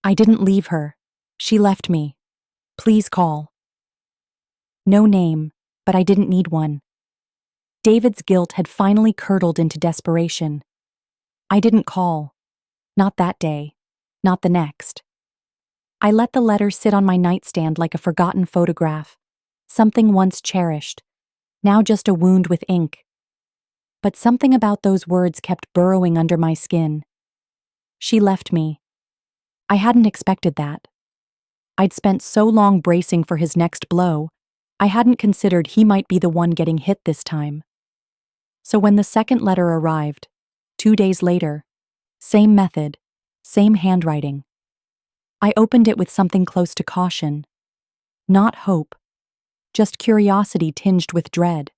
[SPEAKER 1] I didn't leave her. She left me. Please call. No name, but I didn't need one. David's guilt had finally curdled into desperation. I didn't call. Not that day. Not the next. I let the letter sit on my nightstand like a forgotten photograph, something once cherished, now just a wound with ink. But something about those words kept burrowing under my skin. She left me. I hadn't expected that. I'd spent so long bracing for his next blow, I hadn't considered he might be the one getting hit this time. So when the second letter arrived, 2 days later, same method, same handwriting, I opened it with something close to caution. Not hope, just curiosity tinged with dread.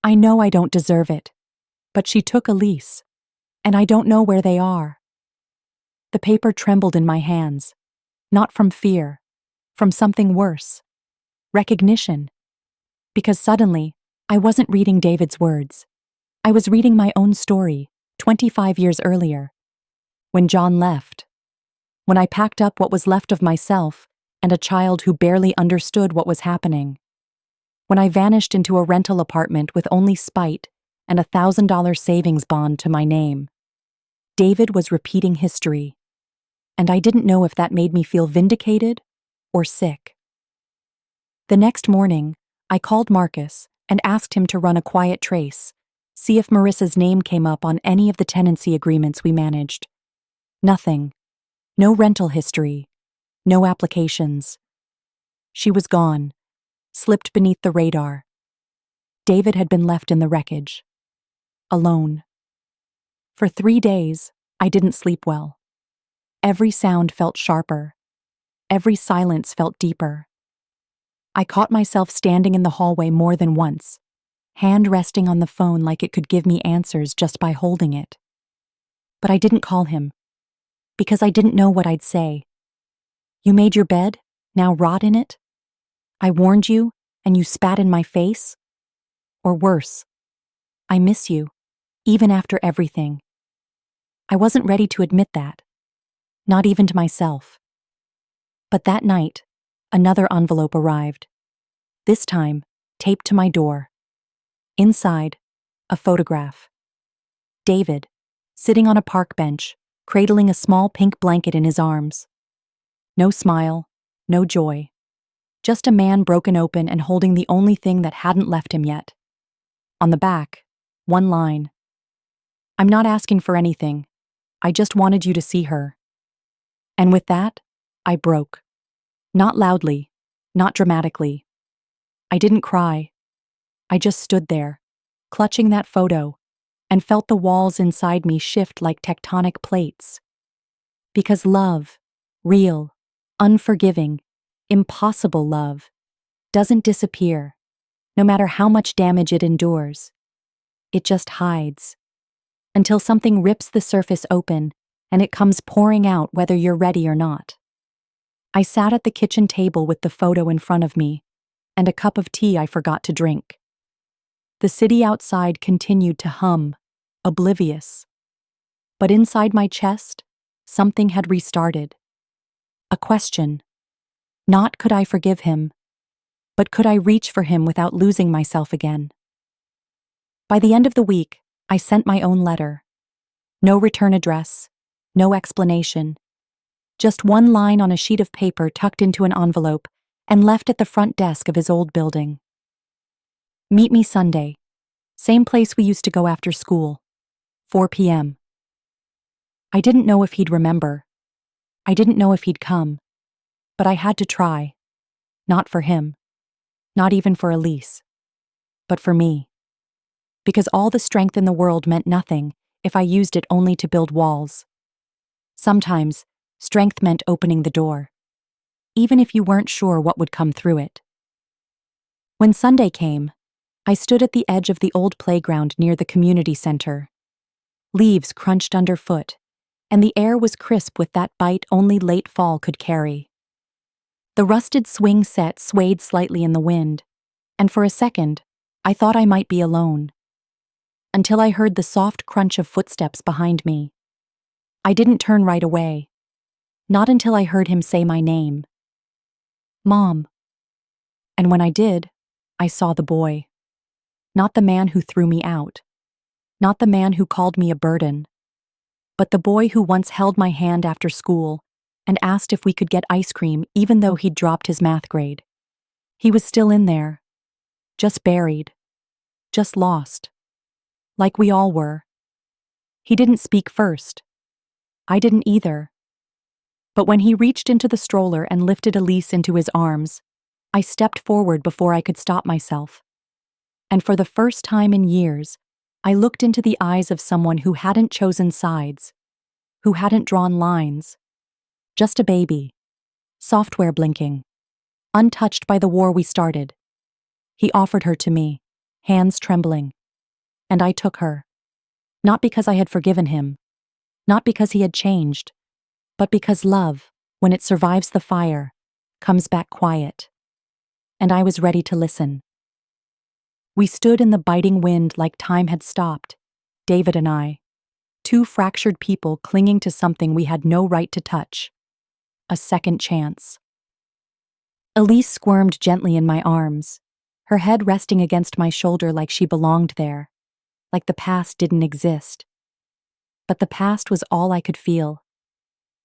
[SPEAKER 1] I know I don't deserve it, but she took Elise, and I don't know where they are. The paper trembled in my hands, not from fear, from something worse. Recognition. Because suddenly, I wasn't reading David's words. I was reading my own story, 25 years earlier. When John left. When I packed up what was left of myself and a child who barely understood what was happening. When I vanished into a rental apartment with only spite and a $1,000 savings bond to my name. David was repeating history, and I didn't know if that made me feel vindicated or sick. The next morning, I called Marcus and asked him to run a quiet trace, see if Marissa's name came up on any of the tenancy agreements we managed. Nothing. No rental history. No applications. She was gone, slipped beneath the radar. David had been left in the wreckage. Alone. For 3 days, I didn't sleep well. Every sound felt sharper. Every silence felt deeper. I caught myself standing in the hallway more than once, hand resting on the phone like it could give me answers just by holding it. But I didn't call him, because I didn't know what I'd say. You made your bed, now rot in it? I warned you, and you spat in my face? Or worse, I miss you, even after everything. I wasn't ready to admit that, not even to myself. But that night, another envelope arrived. This time, taped to my door. Inside, a photograph. David, sitting on a park bench, cradling a small pink blanket in his arms. No smile, no joy. Just a man broken open and holding the only thing that hadn't left him yet. On the back, one line. I'm not asking for anything. I just wanted you to see her. And with that, I broke. Not loudly, not dramatically. I didn't cry. I just stood there, clutching that photo, and felt the walls inside me shift like tectonic plates. Because love, real, unforgiving, impossible love, doesn't disappear, no matter how much damage it endures. It just hides, until something rips the surface open and it comes pouring out whether you're ready or not. I sat at the kitchen table with the photo in front of me, and a cup of tea I forgot to drink. The city outside continued to hum, oblivious. But inside my chest, something had restarted. A question. Not could I forgive him, but could I reach for him without losing myself again? By the end of the week, I sent my own letter. No return address, no explanation. Just one line on a sheet of paper tucked into an envelope and left at the front desk of his old building. Meet me Sunday. Same place we used to go after school. 4 p.m. I didn't know if he'd remember. I didn't know if he'd come. But I had to try. Not for him. Not even for Elise. But for me. Because all the strength in the world meant nothing if I used it only to build walls. Sometimes, strength meant opening the door, even if you weren't sure what would come through it. When Sunday came, I stood at the edge of the old playground near the community center. Leaves crunched underfoot, and the air was crisp with that bite only late fall could carry. The rusted swing set swayed slightly in the wind, and for a second, I thought I might be alone. Until I heard the soft crunch of footsteps behind me. I didn't turn right away. Not until I heard him say my name. Mom. And when I did, I saw the boy. Not the man who threw me out. Not the man who called me a burden. But the boy who once held my hand after school and asked if we could get ice cream even though he'd dropped his math grade. He was still in there. Just buried. Just lost. Like we all were. He didn't speak first. I didn't either. But when he reached into the stroller and lifted Elise into his arms, I stepped forward before I could stop myself. And for the first time in years, I looked into the eyes of someone who hadn't chosen sides, who hadn't drawn lines. Just a baby. Software blinking. Untouched by the war we started. He offered her to me, hands trembling. And I took her. Not because I had forgiven him. Not because he had changed. But because love, when it survives the fire, comes back quiet. And I was ready to listen. We stood in the biting wind like time had stopped, David and I. Two fractured people clinging to something we had no right to touch. A second chance. Elise squirmed gently in my arms, her head resting against my shoulder like she belonged there. Like the past didn't exist. But the past was all I could feel.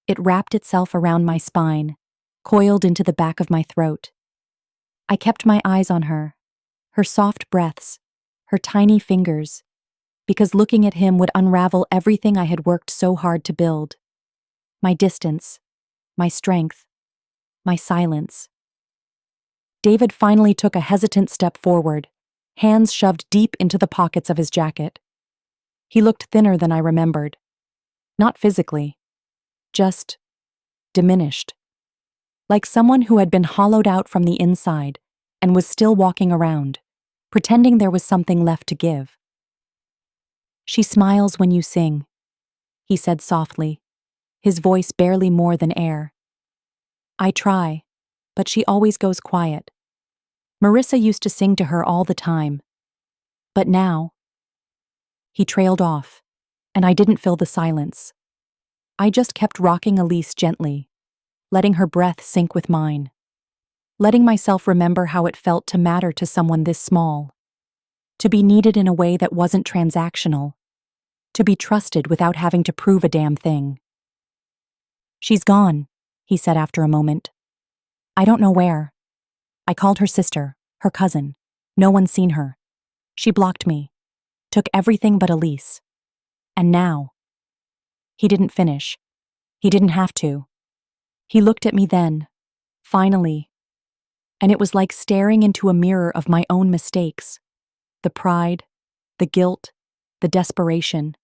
[SPEAKER 1] It wrapped itself around my spine, coiled into the back of my throat. I kept my eyes on her, her soft breaths, her tiny fingers, because looking at him would unravel everything I had worked so hard to build. My distance, my strength, my silence. David finally took a hesitant step forward, hands shoved deep into the pockets of his jacket. He looked thinner than I remembered. Not physically. Just diminished. Like someone who had been hollowed out from the inside and was still walking around, pretending there was something left to give. She smiles when you sing. he said softly, his voice barely more than air. I try, but she always goes quiet. Marissa used to sing to her all the time. But now. He trailed off, and I didn't fill the silence. I just kept rocking Elise gently, letting her breath sink with mine, letting myself remember how it felt to matter to someone this small, to be needed in a way that wasn't transactional, to be trusted without having to prove a damn thing. She's gone, he said after a moment. I don't know where. I called her sister, her cousin. No one's seen her. She blocked me, took everything but Elise. And now. He didn't finish. He didn't have to. He looked at me then, finally, and it was like staring into a mirror of my own mistakes. The pride, the guilt, the desperation.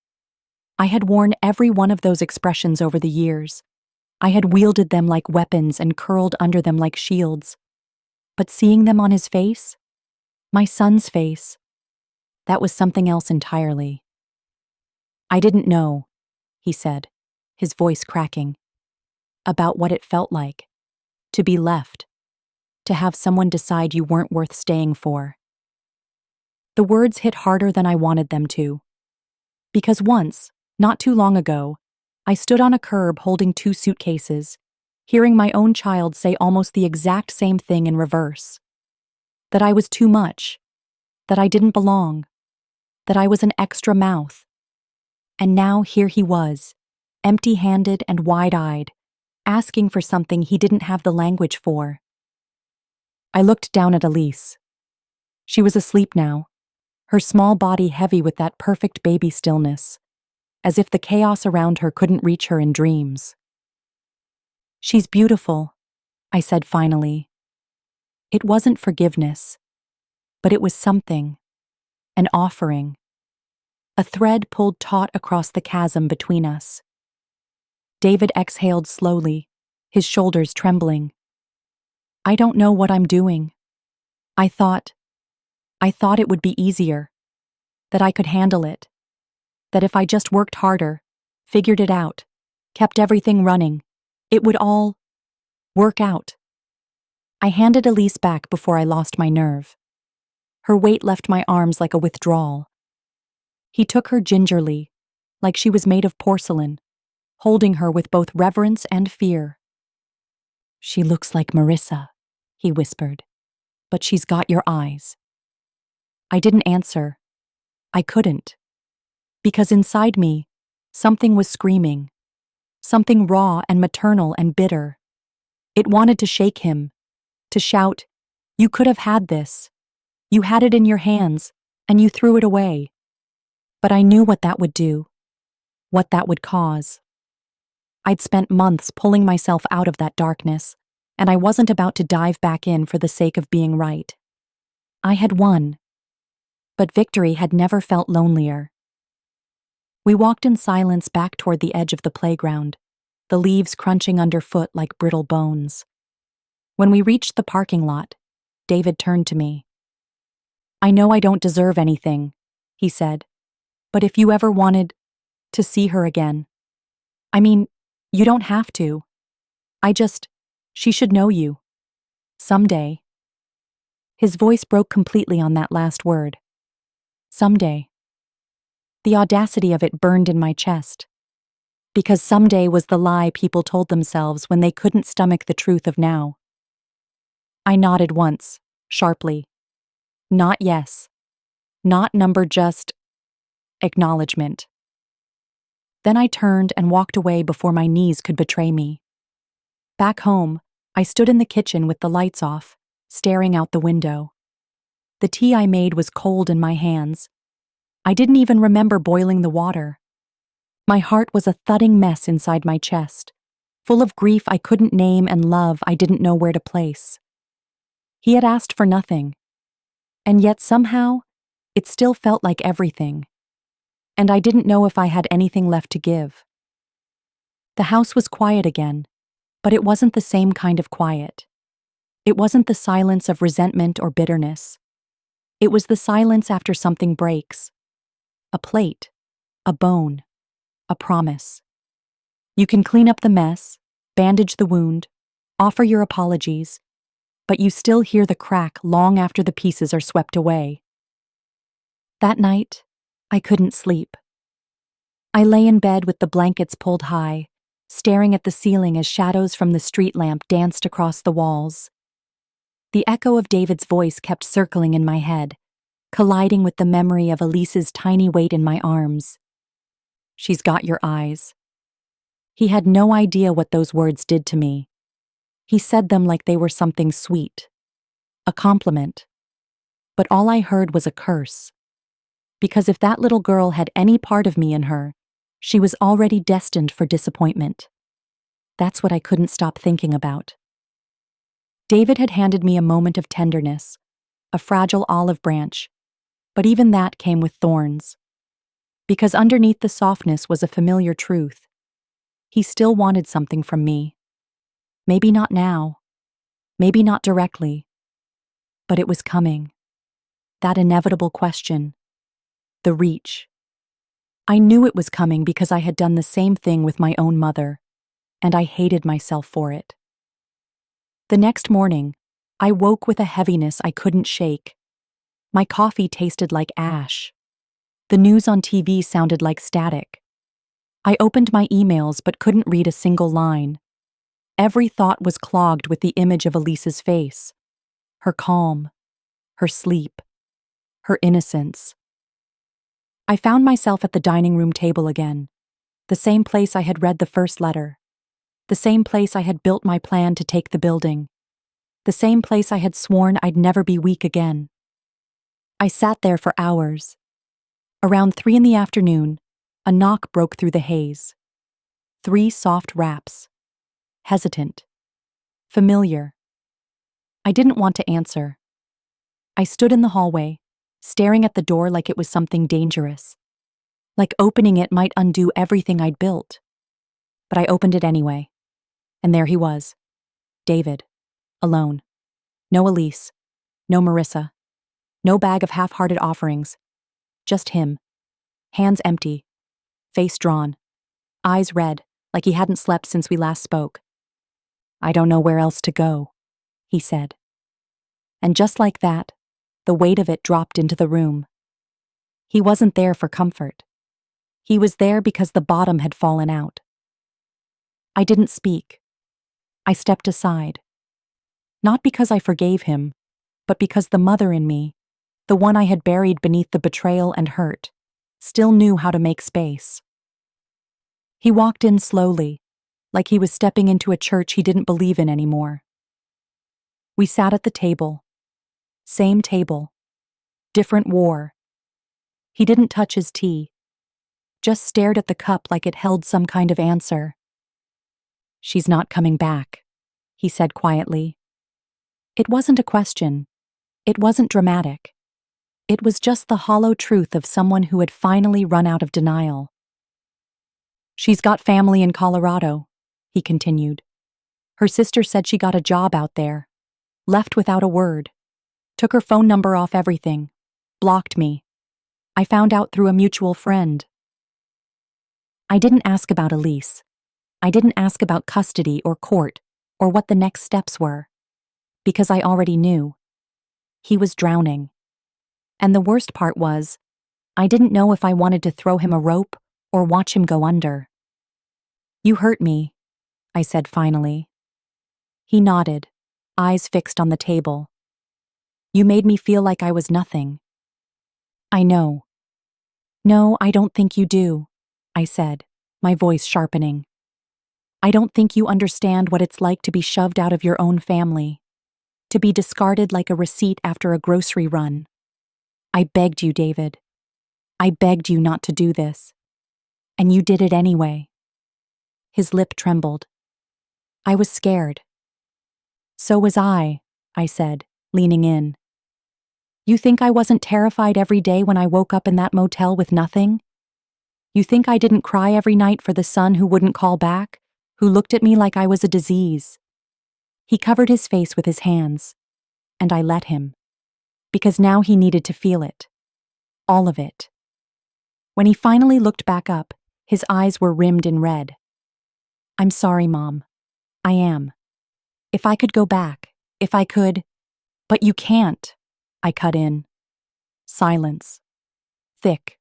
[SPEAKER 1] I had worn every one of those expressions over the years. I had wielded them like weapons and curled under them like shields. But seeing them on his face, my son's face, that was something else entirely. I didn't know, he said, his voice cracking, about what it felt like, to be left, to have someone decide you weren't worth staying for. The words hit harder than I wanted them to. Because once, not too long ago, I stood on a curb holding 2 suitcases, hearing my own child say almost the exact same thing in reverse. That I was too much, that I didn't belong, that I was an extra mouth. And now here he was, empty-handed and wide-eyed, asking for something he didn't have the language for. I looked down at Elise. She was asleep now, her small body heavy with that perfect baby stillness, as if the chaos around her couldn't reach her in dreams. She's beautiful, I said finally. It wasn't forgiveness, but it was something, an offering, a thread pulled taut across the chasm between us. David exhaled slowly, his shoulders trembling. I don't know what I'm doing. I thought it would be easier, that I could handle it, that if I just worked harder, figured it out, kept everything running, it would all work out. I handed Elise back before I lost my nerve. Her weight left my arms like a withdrawal. He took her gingerly, like she was made of porcelain, holding her with both reverence and fear. She looks like Marissa, he whispered, but she's got your eyes. I didn't answer. I couldn't. Because inside me, something was screaming. Something raw and maternal and bitter. It wanted to shake him, to shout, "You could have had this. You had it in your hands, and you threw it away." But I knew what that would do, what that would cause. I'd spent months pulling myself out of that darkness, and I wasn't about to dive back in for the sake of being right. I had won, but victory had never felt lonelier. We walked in silence back toward the edge of the playground, the leaves crunching underfoot like brittle bones. When we reached the parking lot, David turned to me. I know I don't deserve anything, he said, but if you ever wanted to see her again, I mean, you don't have to. She should know you. Someday. His voice broke completely on that last word. Someday. The audacity of it burned in my chest. Because someday was the lie people told themselves when they couldn't stomach the truth of now. I nodded once, sharply. Not yes. Not number, just acknowledgement. Then I turned and walked away before my knees could betray me. Back home, I stood in the kitchen with the lights off, staring out the window. The tea I made was cold in my hands. I didn't even remember boiling the water. My heart was a thudding mess inside my chest, full of grief I couldn't name and love I didn't know where to place. He had asked for nothing, and yet somehow, it still felt like everything. And I didn't know if I had anything left to give. The house was quiet again, but it wasn't the same kind of quiet. It wasn't the silence of resentment or bitterness. It was the silence after something breaks. A plate, a bone, a promise. You can clean up the mess, bandage the wound, offer your apologies, but you still hear the crack long after the pieces are swept away. That night, I couldn't sleep. I lay in bed with the blankets pulled high, staring at the ceiling as shadows from the street lamp danced across the walls. The echo of David's voice kept circling in my head, colliding with the memory of Elise's tiny weight in my arms. "She's got your eyes." He had no idea what those words did to me. He said them like they were something sweet, a compliment. But all I heard was a curse. Because if that little girl had any part of me in her, she was already destined for disappointment. That's what I couldn't stop thinking about. David had handed me a moment of tenderness, a fragile olive branch, but even that came with thorns. Because underneath the softness was a familiar truth. He still wanted something from me. Maybe not now, maybe not directly, but it was coming. That inevitable question, the reach. I knew it was coming because I had done the same thing with my own mother, and I hated myself for it. The next morning, I woke with a heaviness I couldn't shake. My coffee tasted like ash. The news on TV sounded like static. I opened my emails but couldn't read a single line. Every thought was clogged with the image of Elise's face, her calm, her sleep, her innocence. I found myself at the dining room table again, the same place I had read the first letter, the same place I had built my plan to take the building, the same place I had sworn I'd never be weak again. I sat there for hours. Around 3 p.m, a knock broke through the haze. 3 soft raps. Hesitant. Familiar. I didn't want to answer. I stood in the hallway, staring at the door like it was something dangerous. Like opening it might undo everything I'd built. But I opened it anyway. And there he was. David. Alone. No Elise. No Marissa. No bag of half-hearted offerings. Just him. Hands empty. Face drawn. Eyes red, like he hadn't slept since we last spoke. "I don't know where else to go," he said. And just like that, the weight of it dropped into the room. He wasn't there for comfort. He was there because the bottom had fallen out. I didn't speak. I stepped aside. Not because I forgave him, but because the mother in me, the one I had buried beneath the betrayal and hurt, still knew how to make space. He walked in slowly, like he was stepping into a church he didn't believe in anymore. We sat at the table. Same table. Different war. He didn't touch his tea. Just stared at the cup like it held some kind of answer. "She's not coming back," he said quietly. It wasn't a question. It wasn't dramatic. It was just the hollow truth of someone who had finally run out of denial. "She's got family in Colorado," he continued. "Her sister said she got a job out there. Left without a word. Took her phone number off everything. Blocked me. I found out through a mutual friend." I didn't ask about Elise. I didn't ask about custody or court or what the next steps were. Because I already knew. He was drowning. And the worst part was, I didn't know if I wanted to throw him a rope or watch him go under. "You hurt me," I said finally. He nodded, eyes fixed on the table. "You made me feel like I was nothing." "I know." "No, I don't think you do," I said, my voice sharpening. "I don't think you understand what it's like to be shoved out of your own family, to be discarded like a receipt after a grocery run. I begged you, David. I begged you not to do this. And you did it anyway." His lip trembled. I was scared. "So was I said, leaning in. "You think I wasn't terrified every day when I woke up in that motel with nothing? You think I didn't cry every night for the son who wouldn't call back, who looked at me like I was a disease?" He covered his face with his hands, and I let him. Because now he needed to feel it. All of it. When he finally looked back up, His eyes were rimmed in red. "I'm sorry, Mom. I am. If I could go back, if I could—" "But you can't," I cut in. Silence. Thick.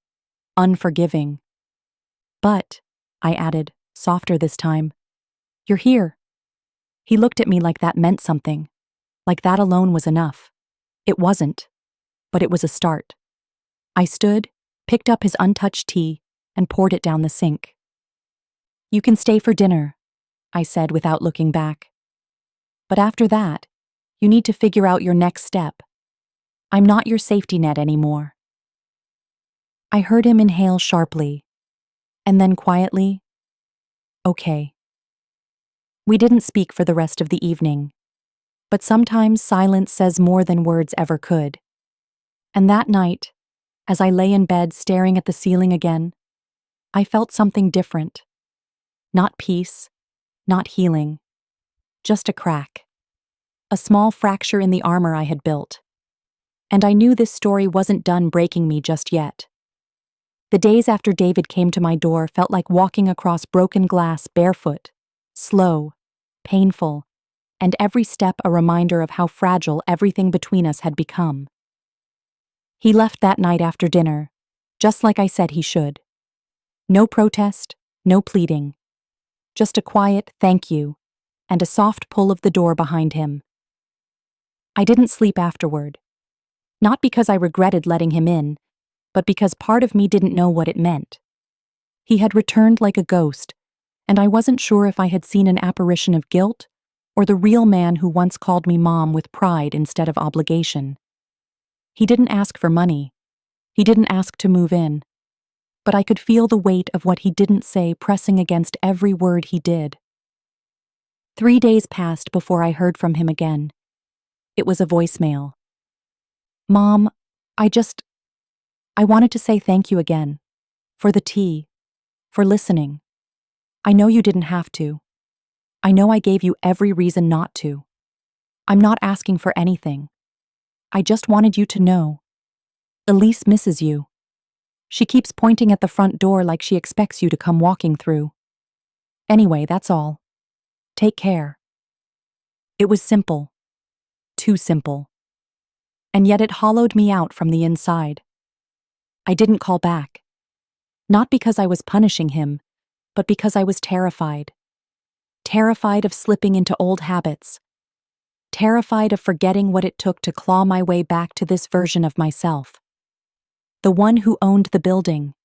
[SPEAKER 1] Unforgiving. "But," I added, softer this time, "you're here." He looked at me like that meant something, like that alone was enough. It wasn't, but it was a start. I stood, picked up his untouched tea, and poured it down the sink. "You can stay for dinner," I said without looking back. "But after that, you need to figure out your next step. I'm not your safety net anymore." I heard him inhale sharply, and then quietly, "Okay." We didn't speak for the rest of the evening, but sometimes silence says more than words ever could. And that night, as I lay in bed staring at the ceiling again, I felt something different. Not peace, not healing, just a crack. A small fracture in the armor I had built. And I knew this story wasn't done breaking me just yet. The days after David came to my door felt like walking across broken glass barefoot, slow, painful, and every step a reminder of how fragile everything between us had become. He left that night after dinner, just like I said he should. No protest, no pleading. Just a quiet thank you, and a soft pull of the door behind him. I didn't sleep afterward. Not because I regretted letting him in, but because part of me didn't know what it meant. He had returned like a ghost, and I wasn't sure if I had seen an apparition of guilt or the real man who once called me Mom with pride instead of obligation. He didn't ask for money. He didn't ask to move in. But I could feel the weight of what he didn't say pressing against every word he did. 3 days passed before I heard from him again. It was a voicemail. "Mom, I wanted to say thank you again. For the tea. For listening. I know you didn't have to. I know I gave you every reason not to. I'm not asking for anything. I just wanted you to know. Elise misses you. She keeps pointing at the front door like she expects you to come walking through. Anyway, that's all. Take care." It was simple. Too simple. And yet it hollowed me out from the inside. I didn't call back. Not because I was punishing him, but because I was terrified. Terrified of slipping into old habits. Terrified of forgetting what it took to claw my way back to this version of myself. The one who owned the building.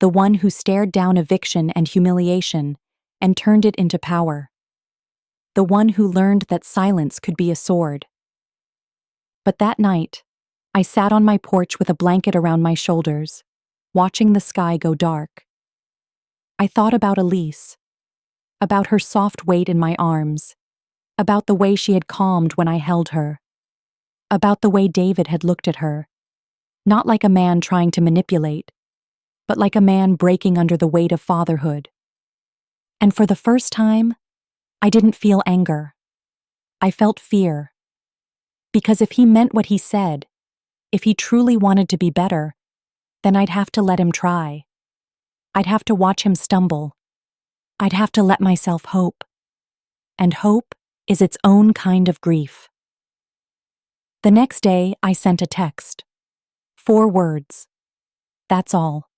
[SPEAKER 1] The one who stared down eviction and humiliation and turned it into power. The one who learned that silence could be a sword. But that night, I sat on my porch with a blanket around my shoulders, watching the sky go dark. I thought about Elise, about her soft weight in my arms, about the way she had calmed when I held her, about the way David had looked at her, not like a man trying to manipulate, but like a man breaking under the weight of fatherhood. And for the first time, I didn't feel anger. I felt fear. Because if he meant what he said, if he truly wanted to be better, then I'd have to let him try. I'd have to watch him stumble. I'd have to let myself hope. And hope is its own kind of grief. The next day, I sent a text. 4 words. That's all.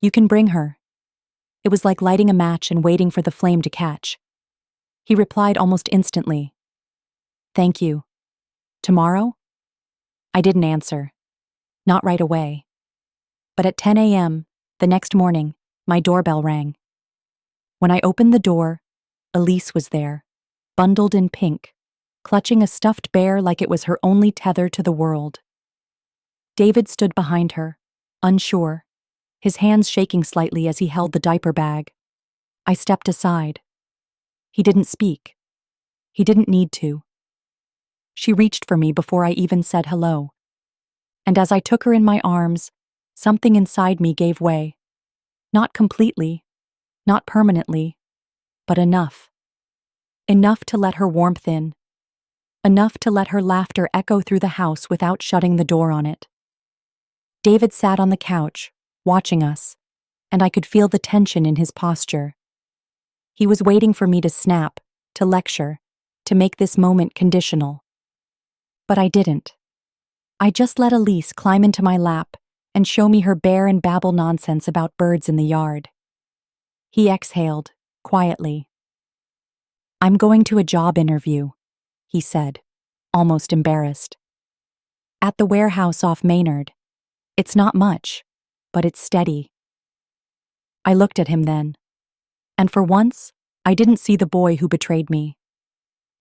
[SPEAKER 1] "You can bring her." It was like lighting a match and waiting for the flame to catch. He replied almost instantly. "Thank you. Tomorrow?" I didn't answer. Not right away. But at 10 a.m., the next morning, my doorbell rang. When I opened the door, Elise was there, bundled in pink, clutching a stuffed bear like it was her only tether to the world. David stood behind her, unsure, his hands shaking slightly as he held the diaper bag. I stepped aside. He didn't speak. He didn't need to. She reached for me before I even said hello. And as I took her in my arms, something inside me gave way. Not completely, not permanently, but enough. Enough to let her warmth in. Enough to let her laughter echo through the house without shutting the door on it. David sat on the couch, watching us, and I could feel the tension in his posture. He was waiting for me to snap, to lecture, to make this moment conditional. But I didn't. I just let Elise climb into my lap and show me her bear and babble nonsense about birds in the yard. He exhaled, quietly. "I'm going to a job interview," he said, almost embarrassed. "At the warehouse off Maynard. It's not much, but it's steady." I looked at him then, and for once, I didn't see the boy who betrayed me.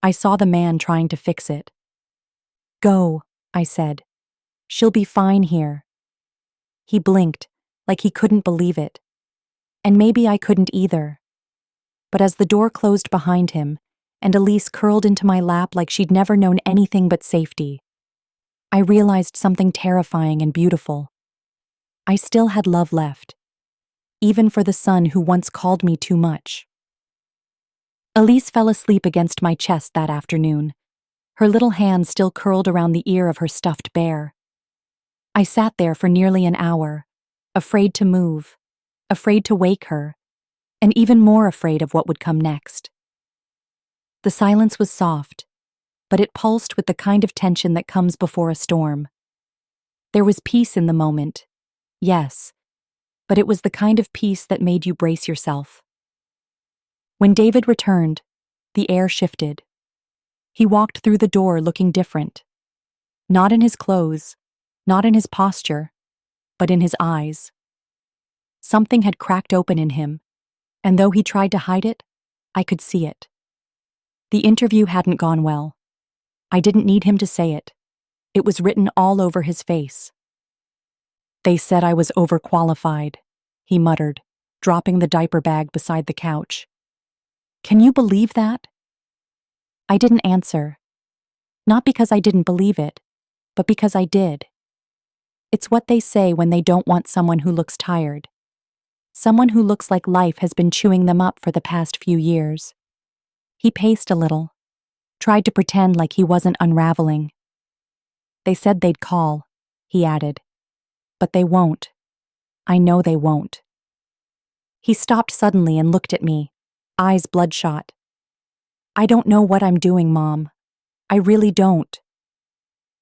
[SPEAKER 1] I saw the man trying to fix it. "Go," I said. "She'll be fine here." He blinked, like he couldn't believe it. And maybe I couldn't either. But as the door closed behind him, and Elise curled into my lap like she'd never known anything but safety, I realized something terrifying and beautiful. I still had love left, even for the son who once called me too much. Elise fell asleep against my chest that afternoon, her little hand still curled around the ear of her stuffed bear. I sat there for nearly an hour, afraid to move, afraid to wake her, and even more afraid of what would come next. The silence was soft, but it pulsed with the kind of tension that comes before a storm. There was peace in the moment, yes, but it was the kind of peace that made you brace yourself. When David returned, the air shifted. He walked through the door looking different. Not in his clothes, not in his posture, but in his eyes. Something had cracked open in him, and though he tried to hide it, I could see it. The interview hadn't gone well. I didn't need him to say it. It was written all over his face. "They said I was overqualified," he muttered, dropping the diaper bag beside the couch. "Can you believe that?" I didn't answer. Not because I didn't believe it, but because I did. It's what they say when they don't want someone who looks tired. Someone who looks like life has been chewing them up for the past few years. He paced a little, tried to pretend like he wasn't unraveling. "They said they'd call," he added. "But they won't. I know they won't." He stopped suddenly and looked at me, eyes bloodshot. "I don't know what I'm doing, Mom. I really don't."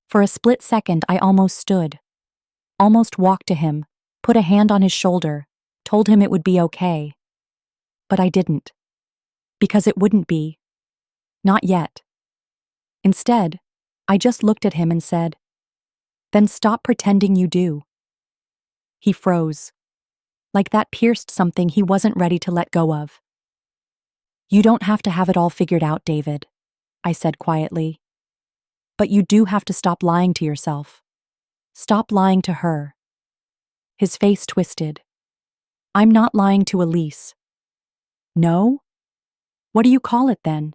[SPEAKER 1] For a split second, I almost stood, almost walked to him, put a hand on his shoulder, told him it would be okay. But I didn't. Because it wouldn't be. Not yet. Instead, I just looked at him and said, "Then stop pretending you do." He froze. Like that pierced something he wasn't ready to let go of. "You don't have to have it all figured out, David," I said quietly. "But you do have to stop lying to yourself. Stop lying to her." His face twisted. "I'm not lying to Elise." "No? What do you call it then?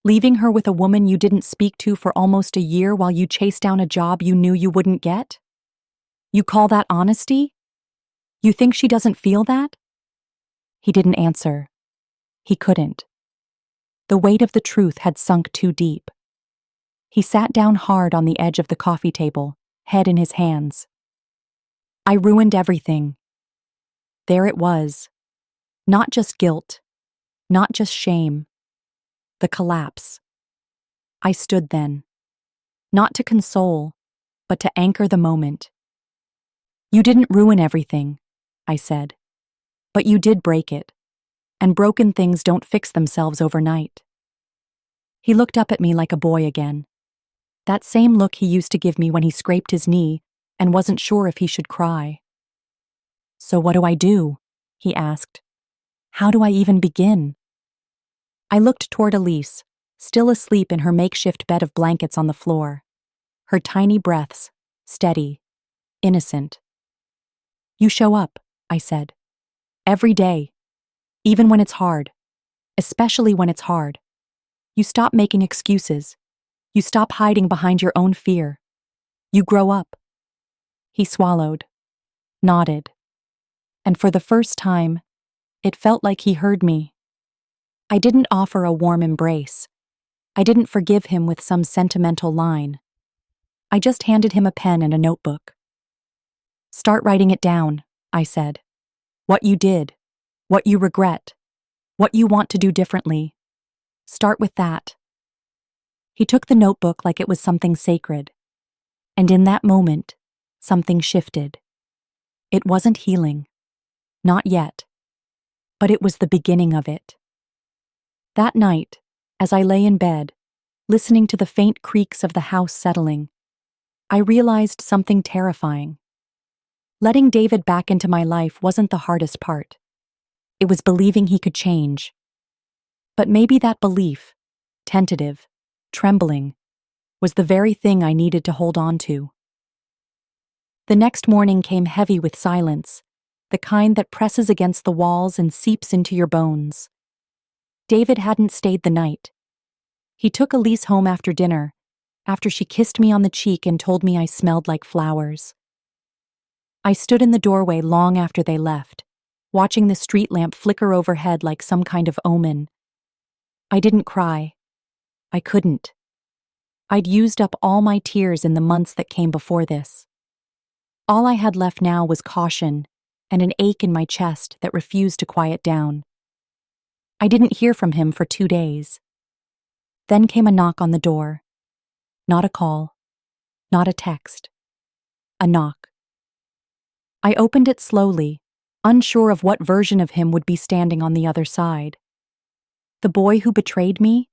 [SPEAKER 1] Leaving her with a woman you didn't speak to for almost a year while you chased down a job you knew you wouldn't get? You call that honesty? You think she doesn't feel that?" He didn't answer. He couldn't. The weight of the truth had sunk too deep. He sat down hard on the edge of the coffee table, head in his hands. "I ruined everything." There it was. Not just guilt, not just shame. The collapse. I stood then. Not to console, but to anchor the moment. "You didn't ruin everything," I said. "But you did break it. And broken things don't fix themselves overnight." He looked up at me like a boy again. That same look he used to give me when he scraped his knee and wasn't sure if he should cry. "So what do I do?" he asked. "How do I even begin?" I looked toward Elise, still asleep in her makeshift bed of blankets on the floor. Her tiny breaths, steady, innocent. "You show up," I said. "Every day. Even when it's hard. Especially when it's hard. You stop making excuses. You stop hiding behind your own fear. You grow up." He swallowed, nodded. And for the first time, it felt like he heard me. I didn't offer a warm embrace. I didn't forgive him with some sentimental line. I just handed him a pen and a notebook. "Start writing it down," I said. What you did, what you regret, what you want to do differently. Start with that. He took the notebook like it was something sacred, and in that moment, something shifted. It wasn't healing. Not yet. But it was the beginning of it. That night, as I lay in bed, listening to the faint creaks of the house settling, I realized something terrifying. Letting David back into my life wasn't the hardest part. It was believing he could change. But maybe that belief, tentative, trembling, was the very thing I needed to hold on to. The next morning came heavy with silence, the kind that presses against the walls and seeps into your bones. David hadn't stayed the night. He took Elise home after dinner, after she kissed me on the cheek and told me I smelled like flowers. I stood in the doorway long after they left, watching the street lamp flicker overhead like some kind of omen. I didn't cry. I couldn't. I'd used up all my tears in the months that came before this. All I had left now was caution and an ache in my chest that refused to quiet down. I didn't hear from him for 2 days. Then came a knock on the door. Not a call. Not a text. A knock. I opened it slowly, unsure of what version of him would be standing on the other side. The boy who betrayed me?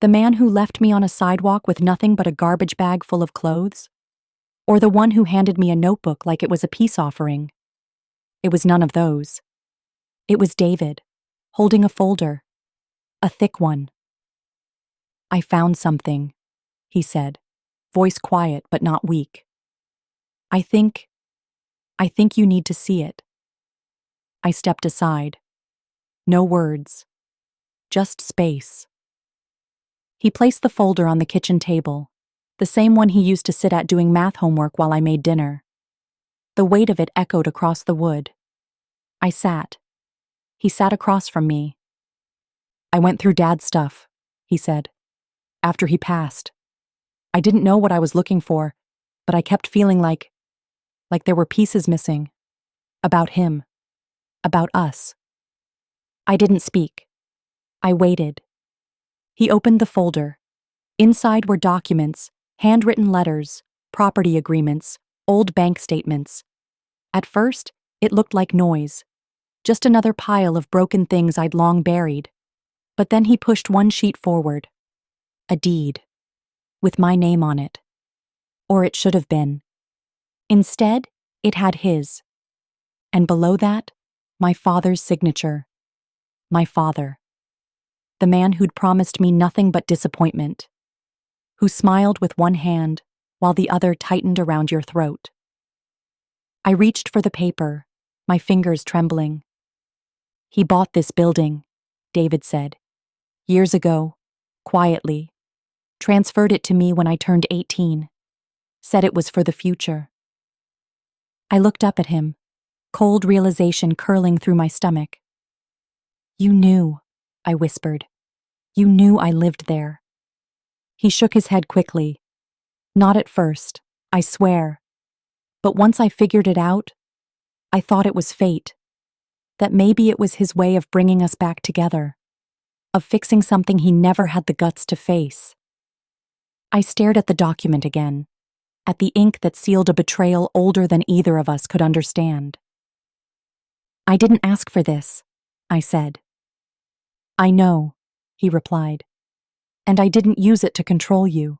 [SPEAKER 1] The man who left me on a sidewalk with nothing but a garbage bag full of clothes? Or the one who handed me a notebook like it was a peace offering? It was none of those. It was David, holding a folder. A thick one. I found something, he said, voice quiet but not weak. I think you need to see it. I stepped aside. No words. Just space. He placed the folder on the kitchen table, the same one he used to sit at doing math homework while I made dinner. The weight of it echoed across the wood. I sat. He sat across from me. I went through Dad's stuff, he said, after he passed. I didn't know what I was looking for, but I kept feeling like there were pieces missing. About him. About us. I didn't speak. I waited. He opened the folder. Inside were documents, handwritten letters, property agreements, old bank statements. At first, it looked like noise. Just another pile of broken things I'd long buried. But then he pushed one sheet forward. A deed. With my name on it. Or it should have been. Instead, it had his. And below that, my father's signature. My father. The man who'd promised me nothing but disappointment. Who smiled with one hand while the other tightened around your throat. I reached for the paper, my fingers trembling. He bought this building, David said. Years ago, quietly. Transferred it to me when I turned 18. Said it was for the future. I looked up at him, cold realization curling through my stomach. You knew, I whispered. You knew I lived there. He shook his head quickly. Not at first, I swear. But once I figured it out, I thought it was fate. That maybe it was his way of bringing us back together. Of fixing something he never had the guts to face. I stared at the document again. At the ink that sealed a betrayal older than either of us could understand. I didn't ask for this, I said. I know, he replied. And I didn't use it to control you.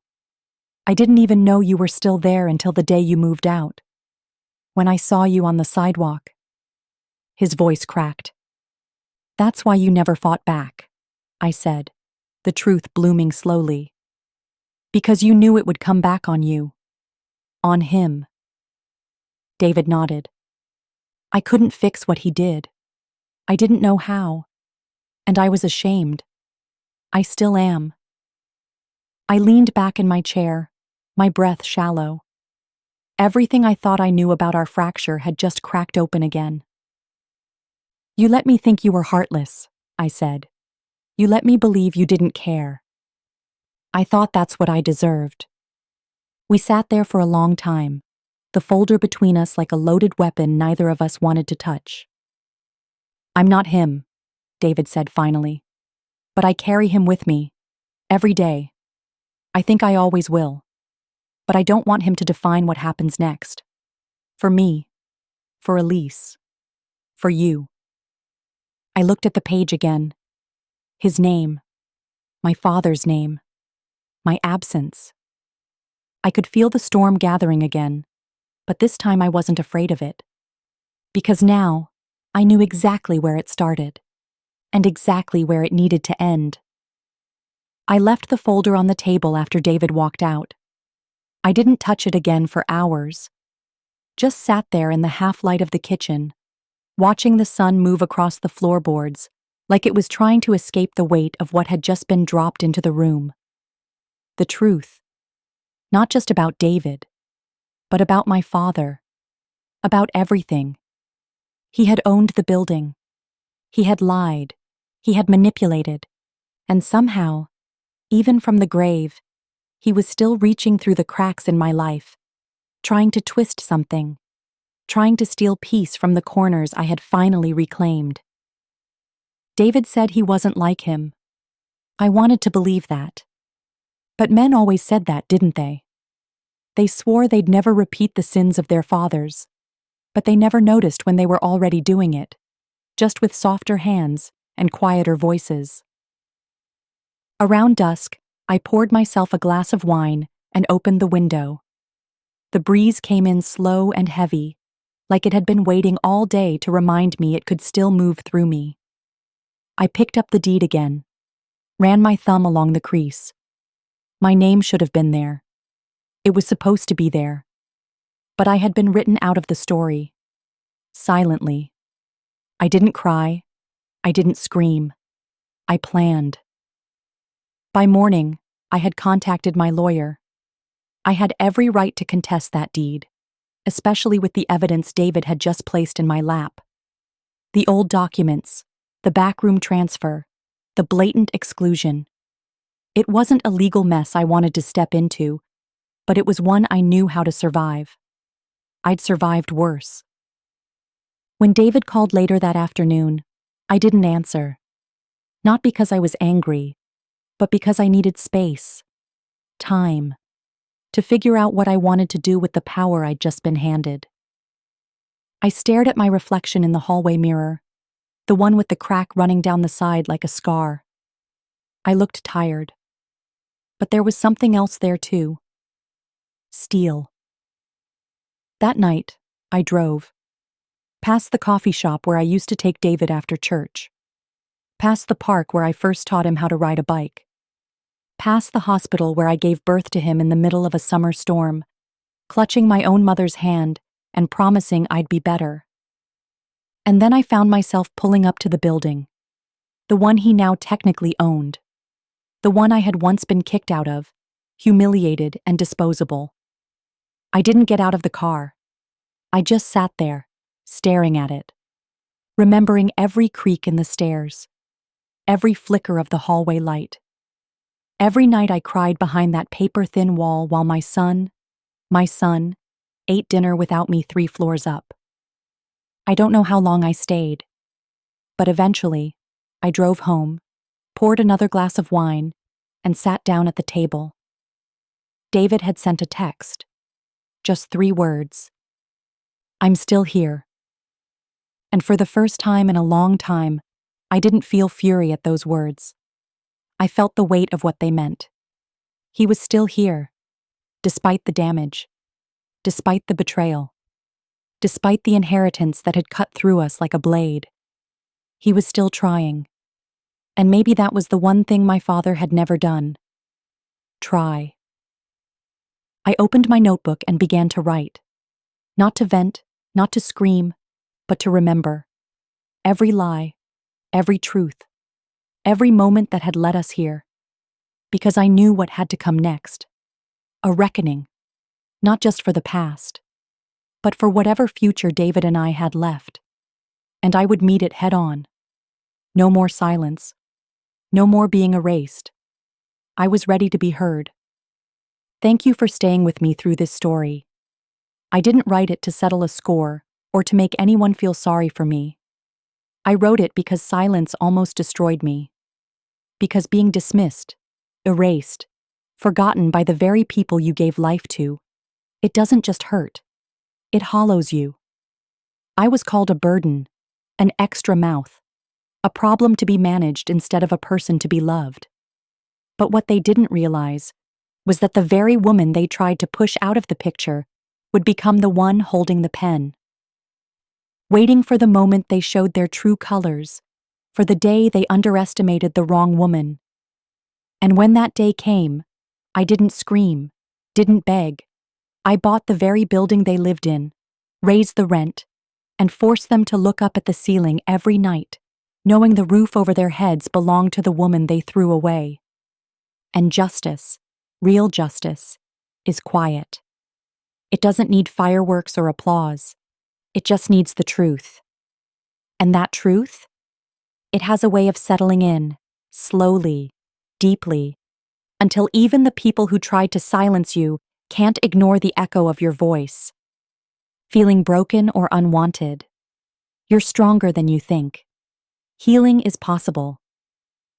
[SPEAKER 1] I didn't even know you were still there until the day you moved out. When I saw you on the sidewalk. His voice cracked. That's why you never fought back, I said, the truth blooming slowly. Because you knew it would come back on you. On him. David nodded. I couldn't fix what he did. I didn't know how. And I was ashamed. I still am. I leaned back in my chair, my breath shallow. Everything I thought I knew about our fracture had just cracked open again. You let me think you were heartless, I said. You let me believe you didn't care. I thought that's what I deserved. We sat there for a long time, the folder between us like a loaded weapon neither of us wanted to touch. I'm not him, David said finally. But I carry him with me. Every day. I think I always will. But I don't want him to define what happens next. For me. For Elise. For you. I looked at the page again. His name. My father's name. My absence. I could feel the storm gathering again, but this time I wasn't afraid of it. Because now, I knew exactly where it started, and exactly where it needed to end. I left the folder on the table after David walked out. I didn't touch it again for hours. Just sat there in the half-light of the kitchen, watching the sun move across the floorboards like it was trying to escape the weight of what had just been dropped into the room. The truth. Not just about David, but about my father. About everything. He had owned the building. He had lied. He had manipulated. And somehow, even from the grave, he was still reaching through the cracks in my life, trying to twist something, trying to steal peace from the corners I had finally reclaimed. David said he wasn't like him. I wanted to believe that. But men always said that, didn't they? They swore they'd never repeat the sins of their fathers, but they never noticed when they were already doing it, just with softer hands and quieter voices. Around dusk, I poured myself a glass of wine and opened the window. The breeze came in slow and heavy, like it had been waiting all day to remind me it could still move through me. I picked up the deed again, ran my thumb along the crease. My name should have been there. It was supposed to be there. But I had been written out of the story. Silently. I didn't cry. I didn't scream. I planned. By morning, I had contacted my lawyer. I had every right to contest that deed, especially with the evidence David had just placed in my lap. The old documents, the backroom transfer, the blatant exclusion. It wasn't a legal mess I wanted to step into, but it was one I knew how to survive. I'd survived worse. When David called later that afternoon, I didn't answer. Not because I was angry, but because I needed space, time, to figure out what I wanted to do with the power I'd just been handed. I stared at my reflection in the hallway mirror, the one with the crack running down the side like a scar. I looked tired. But there was something else there too. Steel. That night, I drove. Past the coffee shop where I used to take David after church. Past the park where I first taught him how to ride a bike. Past the hospital where I gave birth to him in the middle of a summer storm, clutching my own mother's hand and promising I'd be better. And then I found myself pulling up to the building, the one he now technically owned, the one I had once been kicked out of, humiliated and disposable. I didn't get out of the car. I just sat there, staring at it, remembering every creak in the stairs, every flicker of the hallway light. Every night I cried behind that paper-thin wall while my son, ate dinner without me 3 floors up. I don't know how long I stayed, but eventually, I drove home, poured another glass of wine, and sat down at the table. David had sent a text. Just 3 words. I'm still here. And for the first time in a long time, I didn't feel fury at those words. I felt the weight of what they meant. He was still here, despite the damage, despite the betrayal, despite the inheritance that had cut through us like a blade. He was still trying. And maybe that was the one thing my father had never done. Try. I opened my notebook and began to write. Not to vent, not to scream, but to remember. Every lie, every truth, every moment that had led us here. Because I knew what had to come next. A reckoning. Not just for the past, but for whatever future David and I had left. And I would meet it head on. No more silence. No more being erased. I was ready to be heard. Thank you for staying with me through this story. I didn't write it to settle a score or to make anyone feel sorry for me. I wrote it because silence almost destroyed me. Because being dismissed, erased, forgotten by the very people you gave life to, it doesn't just hurt, it hollows you. I was called a burden, an extra mouth, a problem to be managed instead of a person to be loved. But what they didn't realize was that the very woman they tried to push out of the picture would become the one holding the pen. Waiting for the moment they showed their true colors, for the day they underestimated the wrong woman. And when that day came, I didn't scream, didn't beg. I bought the very building they lived in, raised the rent, and forced them to look up at the ceiling every night, knowing the roof over their heads belonged to the woman they threw away. And justice, real justice, is quiet. It doesn't need fireworks or applause. It just needs the truth. And that truth? It has a way of settling in, slowly, deeply, until even the people who tried to silence you can't ignore the echo of your voice. Feeling broken or unwanted? You're stronger than you think. Healing is possible.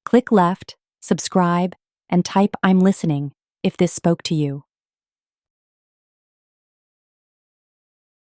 [SPEAKER 1] Click left, subscribe, and type "I'm listening" if this spoke to you.